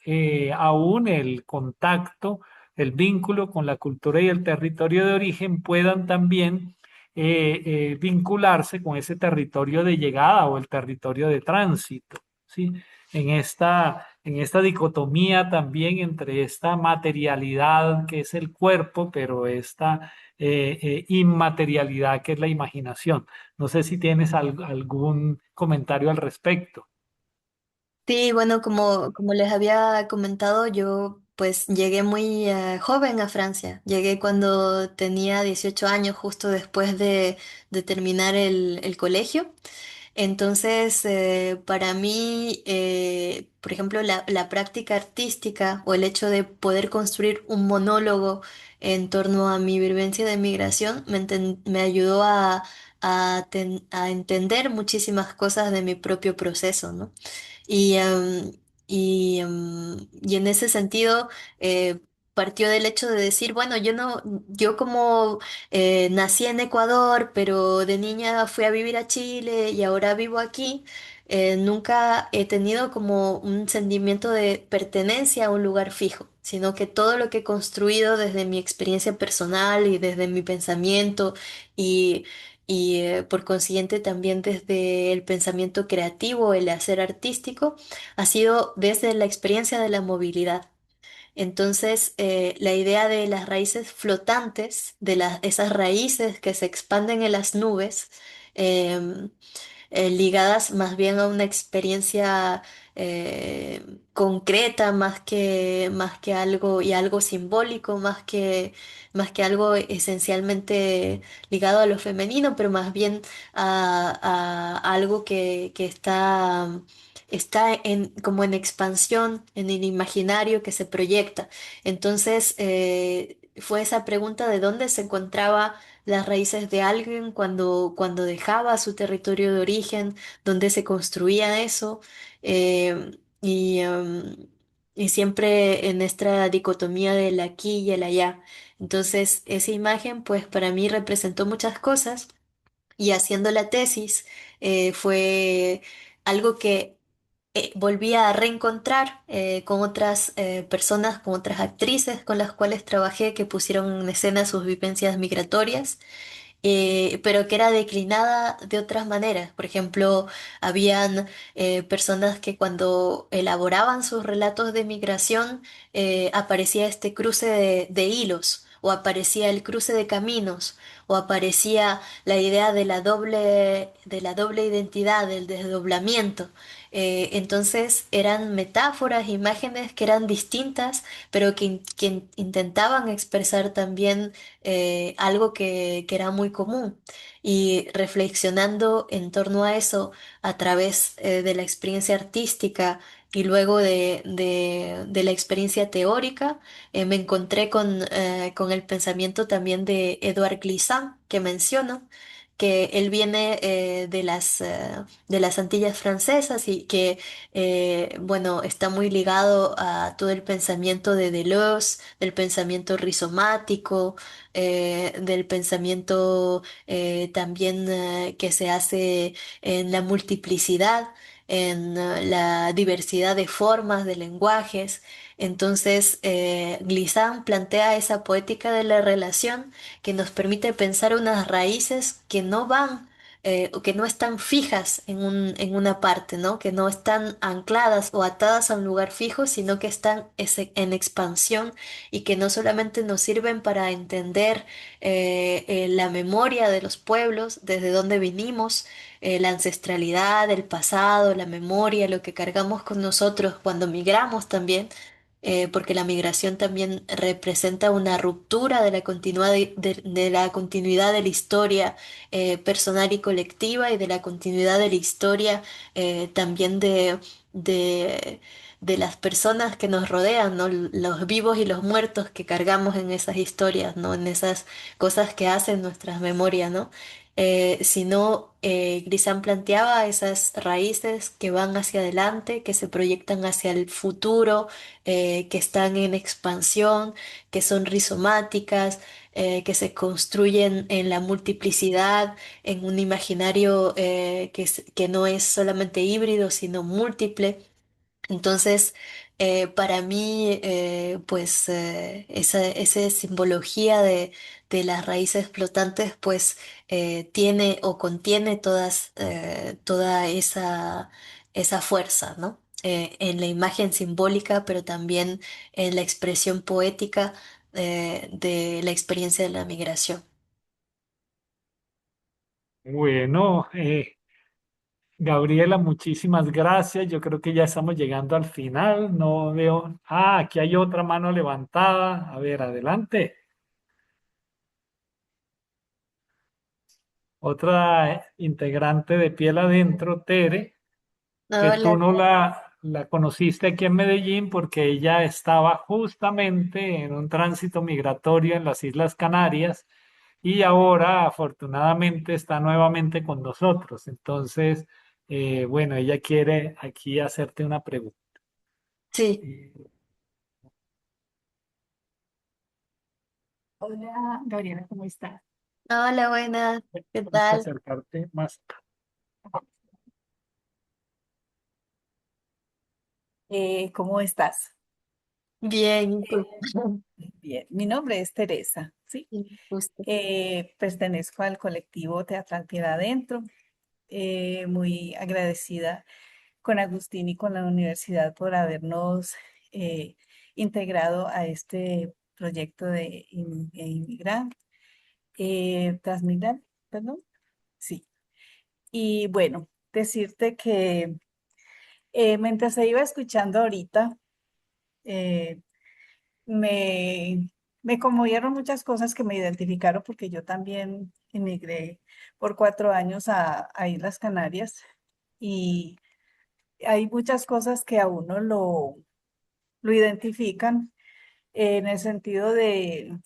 aún el contacto, el vínculo con la cultura y el territorio de origen puedan también vincularse con ese territorio de llegada o el territorio de tránsito, ¿sí? En esta dicotomía también entre esta materialidad que es el cuerpo, pero esta inmaterialidad que es la imaginación. No sé si tienes algún comentario al respecto. Sí, bueno, como les había comentado, yo pues llegué muy joven a Francia. Llegué cuando tenía 18 años, justo después de terminar el colegio. Entonces, para mí, por ejemplo, la práctica artística o el hecho de poder construir un monólogo en torno a mi vivencia de migración me ayudó a entender muchísimas cosas de mi propio proceso, ¿no? Y, y en ese sentido, partió del hecho de decir, bueno, yo no, yo como nací en Ecuador, pero de niña fui a vivir a Chile y ahora vivo aquí, nunca he tenido como un sentimiento de pertenencia a un lugar fijo, sino que todo lo que he construido desde mi experiencia personal y desde mi pensamiento y por consiguiente también desde el pensamiento creativo, el hacer artístico, ha sido desde la experiencia de la movilidad. Entonces, la idea de las raíces flotantes, esas raíces que se expanden en las nubes, em, ligadas más bien a una experiencia eh, concreta, más que algo y algo simbólico, más que algo esencialmente ligado a lo femenino, pero más bien a algo que está está como en expansión en el imaginario que se proyecta. Entonces, fue esa pregunta de dónde se encontraba las raíces de alguien cuando dejaba su territorio de origen, dónde se construía eso, y siempre en esta dicotomía del aquí y el allá. Entonces, esa imagen, pues para mí representó muchas cosas y haciendo la tesis fue algo que volví a reencontrar con otras personas, con otras actrices con las cuales trabajé que pusieron en escena sus vivencias migratorias, pero que era declinada de otras maneras. Por ejemplo, habían personas que cuando elaboraban sus relatos de migración aparecía este cruce de hilos, o aparecía el cruce de caminos, o aparecía la idea de la doble identidad, del desdoblamiento. Entonces eran metáforas, imágenes que eran distintas, pero que intentaban expresar también algo que era muy común. Y reflexionando en torno a eso a través de la experiencia artística y luego de la experiencia teórica, me encontré con el pensamiento también de Edouard Glissant, que menciono, que él viene de las Antillas francesas y que, bueno, está muy ligado a todo el pensamiento de Deleuze, del pensamiento rizomático, del pensamiento también que se hace en la multiplicidad, en la diversidad de formas, de lenguajes. Entonces, Glissant plantea esa poética de la relación que nos permite pensar unas raíces que no van o que no están fijas en una parte, ¿no? Que no están ancladas o atadas a un lugar fijo, sino que están en expansión y que no solamente nos sirven para entender la memoria de los pueblos, desde donde vinimos, la ancestralidad, el pasado, la memoria, lo que cargamos con nosotros cuando migramos también, porque la migración también representa una ruptura de la continuidad de la continuidad de la historia personal y colectiva y de la continuidad de la historia también de las personas que nos rodean, ¿no? Los vivos y los muertos que cargamos en esas historias, ¿no? En esas cosas que hacen nuestras memorias, ¿no? Sino Grisán planteaba esas raíces que van hacia adelante, que se proyectan hacia el futuro, que están en expansión, que son rizomáticas, que se construyen en la multiplicidad, en un imaginario que no es solamente híbrido, sino múltiple. Entonces, para mí, pues esa simbología de las raíces flotantes, pues tiene o contiene toda esa fuerza, ¿no? En la imagen simbólica, pero también en la expresión poética de la experiencia de la migración. Bueno, Gabriela, muchísimas gracias. Yo creo que ya estamos llegando al final. No veo. Ah, aquí hay otra mano levantada. A ver, adelante. Otra integrante de Piel Adentro, Tere, que tú Hola. no la conociste aquí en Medellín porque ella estaba justamente en un tránsito migratorio en las Islas Canarias y ahora afortunadamente está nuevamente con nosotros. Entonces, bueno, ella quiere aquí hacerte una pregunta. Sí. Eh, Hola, Gabriela, ¿cómo estás? Hola, buenas. ¿Qué Tienes que tal? acercarte más. ¿Cómo estás? Bien, ¿y tú? Bien, mi nombre es Teresa, ¿sí? Justo. Pertenezco al colectivo Teatral Piedad Adentro, muy agradecida con Agustín y con la universidad por habernos eh, integrado a este proyecto de inmigrar, transmigrar, perdón, sí. Y bueno, decirte que mientras se iba escuchando ahorita, eh, me, me conmovieron muchas cosas que me identificaron porque yo también emigré por 4 años a Islas Canarias y hay muchas cosas que a uno lo identifican en el sentido de,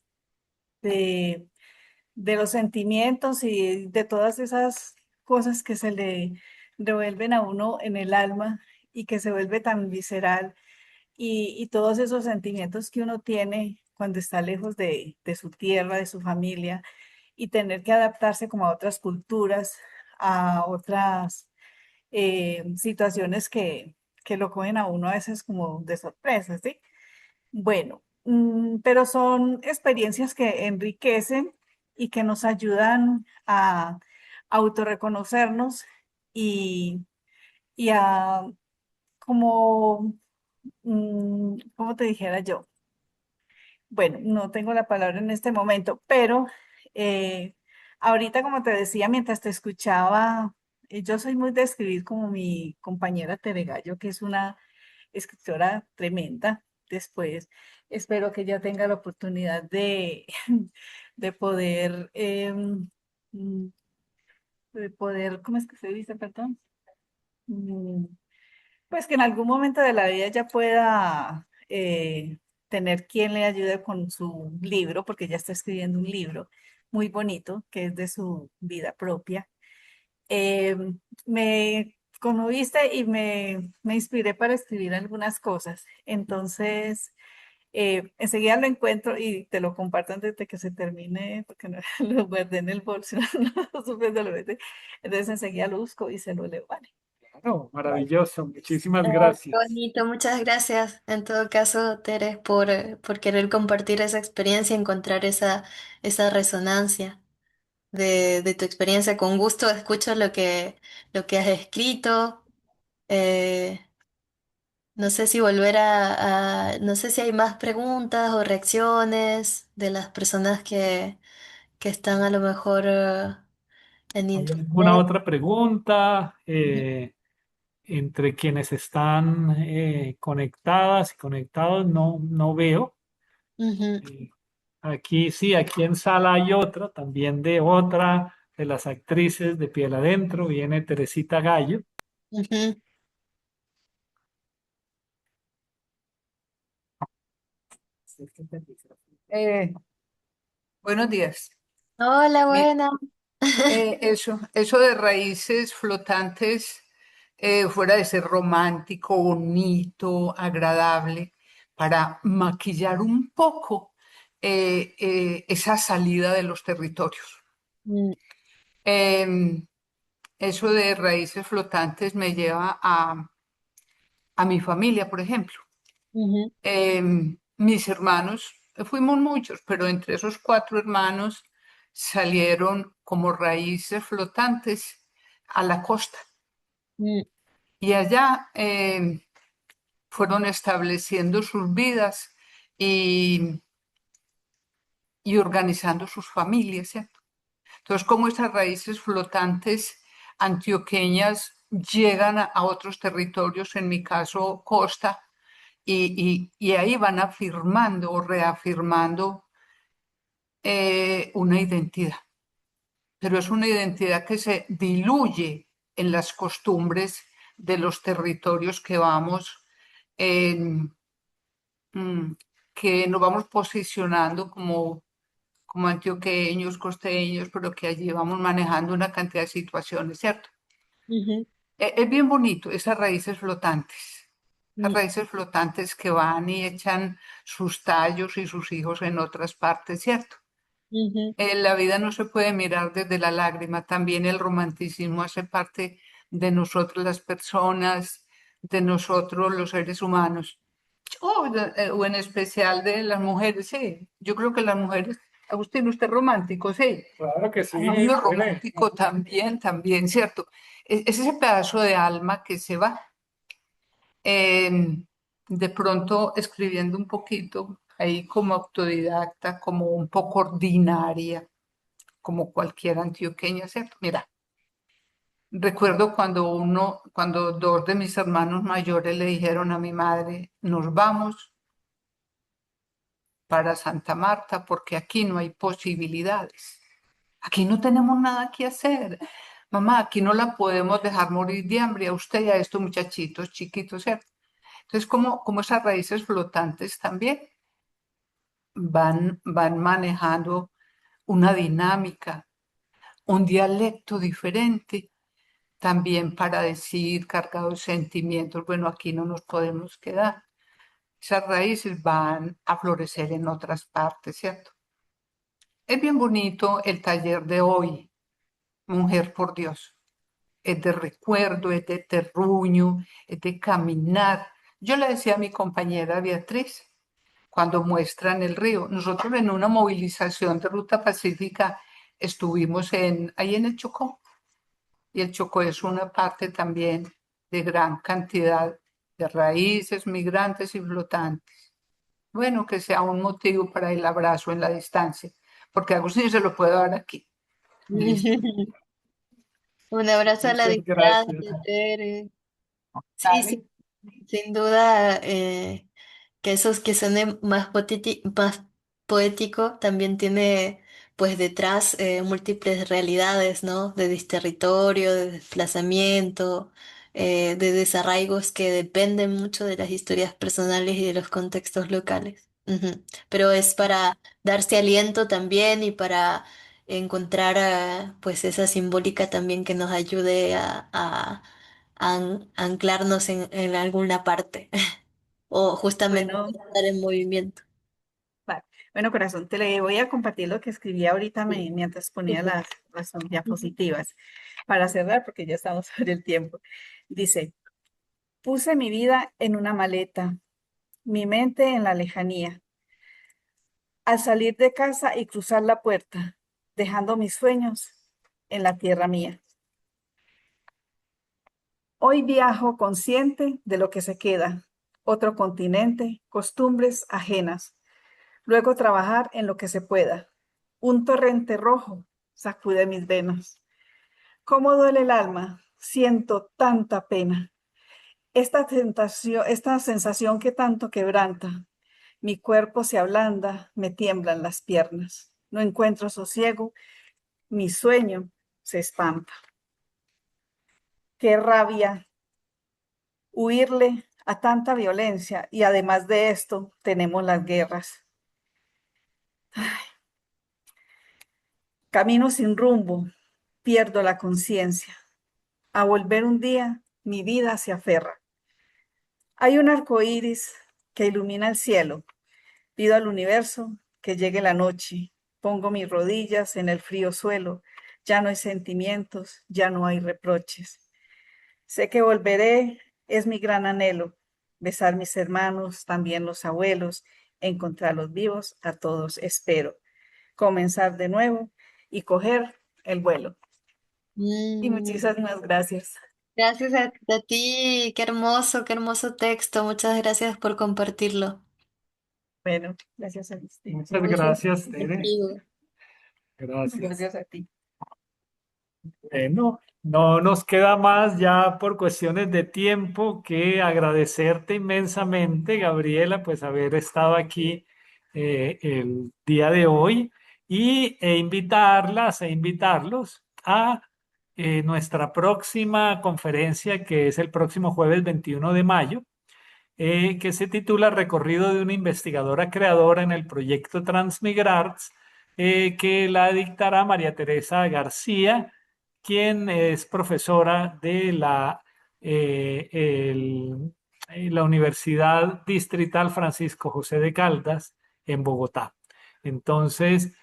de los sentimientos y de todas esas cosas que se le revuelven a uno en el alma y que se vuelve tan visceral y todos esos sentimientos que uno tiene cuando está lejos de su tierra, de su familia y tener que adaptarse como a otras culturas, a otras situaciones que lo cogen a uno a veces como de sorpresa, ¿sí? Bueno, pero son experiencias que enriquecen y que nos ayudan a autorreconocernos y, y a como, ¿cómo te dijera yo? Bueno, no tengo la palabra en este momento, pero eh, ahorita, como te decía, mientras te escuchaba, yo soy muy de escribir como mi compañera Tere Gallo, que es una escritora tremenda. Después espero que ella tenga la oportunidad de poder, mm, ¿cómo es que se dice, perdón? Mm, Pues que en algún momento de la vida ella pueda tener quien le ayude con su libro, porque ella está escribiendo un libro muy bonito que es de su vida propia. Eh, Me conmoviste y me inspiré para escribir algunas cosas. Entonces, enseguida lo encuentro y te lo comparto antes de que se termine, porque no, lo guardé en el bolso, no supe dónde lo metí. Entonces, enseguida lo busco y se lo leo. Vale. Claro, maravilloso. Muchísimas Qué gracias. bonito, muchas gracias en todo caso, Tere, por querer compartir esa experiencia, encontrar esa resonancia de tu experiencia. Con gusto escucho lo que has escrito. Eh, no sé si no sé si hay más preguntas o reacciones de las personas que están a lo mejor en ¿Hay alguna internet. otra pregunta Ujú, entre quienes están conectadas y conectados? No, no veo. ujú, Eh, Aquí sí, aquí en sala hay otra, también de otra de las actrices de Piel Adentro, viene Teresita Gallo. ujú. Eh, Buenos días. Hola, Mi- buena. eso de raíces flotantes, fuera de ser romántico, bonito, agradable, para maquillar un poco esa salida de los territorios. Mm, Em, Eso de raíces flotantes me lleva a mi familia, por ejemplo. ujú, Mis hermanos, fuimos muchos, pero entre esos cuatro hermanos salieron como raíces flotantes a la costa mm, y allá fueron estableciendo sus vidas y, y organizando sus familias, ¿cierto? Entonces, como esas raíces flotantes antioqueñas llegan a otros territorios, en mi caso costa, y ahí van afirmando o reafirmando una identidad, pero es una identidad que se diluye en las costumbres de los territorios que vamos, en, mm, que nos vamos posicionando como antioqueños, costeños, pero que allí vamos manejando una cantidad de situaciones, ¿cierto? ujú, Es bien bonito esas mm, raíces flotantes que van y echan sus tallos y sus hijos en otras partes, ¿cierto? ujú, La vida no se puede mirar desde la lágrima, también el romanticismo hace parte de nosotros las personas, de nosotros los seres humanos, o en especial de las mujeres, sí. Yo creo que las mujeres, Agustín, usted es romántico, sí. Claro que sí, El hombre Tere. romántico también, ¿cierto? Es ese pedazo de alma que se va. De pronto escribiendo un poquito, ahí como autodidacta, como un poco ordinaria como cualquier antioqueña, ¿cierto? Mira, recuerdo cuando dos de mis hermanos mayores le dijeron a mi madre, nos vamos para Santa Marta porque aquí no hay posibilidades. Aquí no tenemos nada que hacer. mamá, aquí no la podemos dejar morir de hambre a usted y a estos muchachitos chiquitos, ¿cierto? Entonces, como esas raíces flotantes también van manejando una dinámica, un dialecto diferente, también para decir cargados de sentimientos, bueno, aquí no nos podemos quedar. Esas raíces van a florecer en otras partes, ¿cierto? Es bien bonito el taller de hoy, Mujer por Dios. Es de recuerdo, es de terruño, es de caminar. Yo le decía a mi compañera Beatriz, cuando muestran el río, nosotros en una movilización de Ruta Pacífica estuvimos ahí en el Chocó, y el Chocó es una parte también de gran cantidad de raíces migrantes y flotantes. Bueno, que sea un motivo para el abrazo en la distancia, porque a Agustín se lo puedo dar aquí. Listo. Un abrazo a la Muchas gracias. distancia, Tere. Sí, Dale. sí, sin duda, que esos que suene más poético también tiene pues detrás múltiples realidades, ¿no? De territorio, de desplazamiento, de desarraigos que dependen mucho de las historias personales y de los contextos locales. Ujú. Pero es para darse aliento también y para encontrar pues esa simbólica también que nos ayude a anclarnos en alguna parte o justamente Bueno, estar en movimiento. vale. Bueno, corazón, te le voy a compartir lo que escribí ahorita mientras ponía Súper. las diapositivas para cerrar porque ya estamos sobre el tiempo. Dice, puse mi vida en una maleta, mi mente en la lejanía. Al salir de casa y cruzar la puerta, dejando mis sueños en la tierra mía. Hoy viajo consciente de lo que se queda, otro continente, costumbres ajenas. Luego trabajar en lo que se pueda. Un torrente rojo sacude mis venas. ¿Cómo duele el alma? Siento tanta pena. Esta sensación que tanto quebranta. Mi cuerpo se ablanda, me tiemblan las piernas. No encuentro sosiego, mi sueño se espanta. Qué rabia huirle a tanta violencia y además de esto tenemos las guerras. Camino sin rumbo, pierdo la conciencia. A volver un día, mi vida se aferra. Hay un arco iris que ilumina el cielo. Pido al universo que llegue la noche. Pongo mis rodillas en el frío suelo. Ya no hay sentimientos, ya no hay reproches. Sé que volveré, es mi gran anhelo. Besar mis hermanos, también los abuelos, encontrarlos vivos, a todos espero. Comenzar de nuevo y coger el vuelo. Y Mm, muchísimas gracias. gracias a ti, qué hermoso texto. Muchas gracias por compartirlo. Bueno, gracias a usted. Muchas Muy gracias, Tere. contigo. Gracias. Gracias a ti. Bueno, no nos queda más ya por cuestiones de tiempo que agradecerte inmensamente, Gabriela, pues haber estado aquí el día de hoy e invitarlas e invitarlos a nuestra próxima conferencia, que es el próximo jueves 21 de mayo, que se titula Recorrido de una investigadora creadora en el proyecto Transmigrarts, que la dictará María Teresa García, quien es profesora de la Universidad Distrital Francisco José de Caldas en Bogotá. Entonces,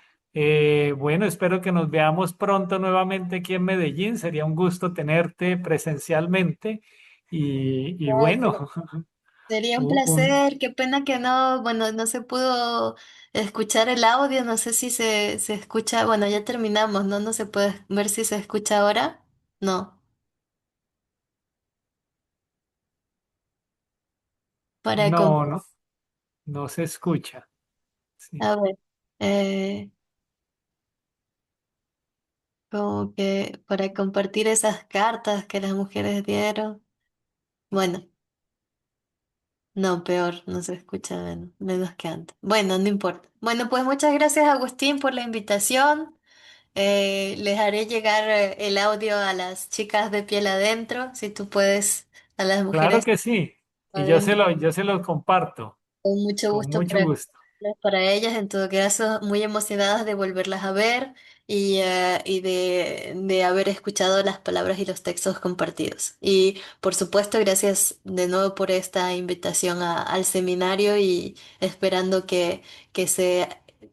bueno, espero que nos veamos pronto nuevamente aquí en Medellín. Sería un gusto tenerte presencialmente y Gracias. bueno. Sería un Un- placer. Qué pena que no, bueno, no se pudo escuchar el audio. No sé si se escucha. Bueno, ya terminamos, ¿no? No se puede ver si se escucha ahora. No. Para no, no, no se escucha. Sí. a ver, eh, como que para compartir esas cartas que las mujeres dieron. Bueno, no, peor, no se escucha menos que antes. Bueno, no importa. Bueno, pues muchas gracias, Agustín, por la invitación. Les haré llegar el audio a las chicas de piel adentro, si tú puedes, a las Claro mujeres que sí. Y adentro. yo se los comparto Con mucho con gusto mucho gusto. para ellas, en todo caso, muy emocionadas de volverlas a ver y de haber escuchado las palabras y los textos compartidos. Y por supuesto, gracias de nuevo por esta invitación al seminario y esperando que se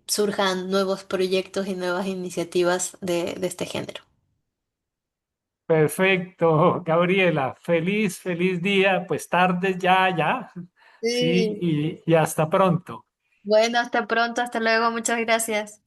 surjan nuevos proyectos y nuevas iniciativas de este género. Perfecto, Gabriela. Feliz día. Pues tarde ya. Sí, Sí, y hasta pronto. bueno, hasta pronto, hasta luego, muchas gracias.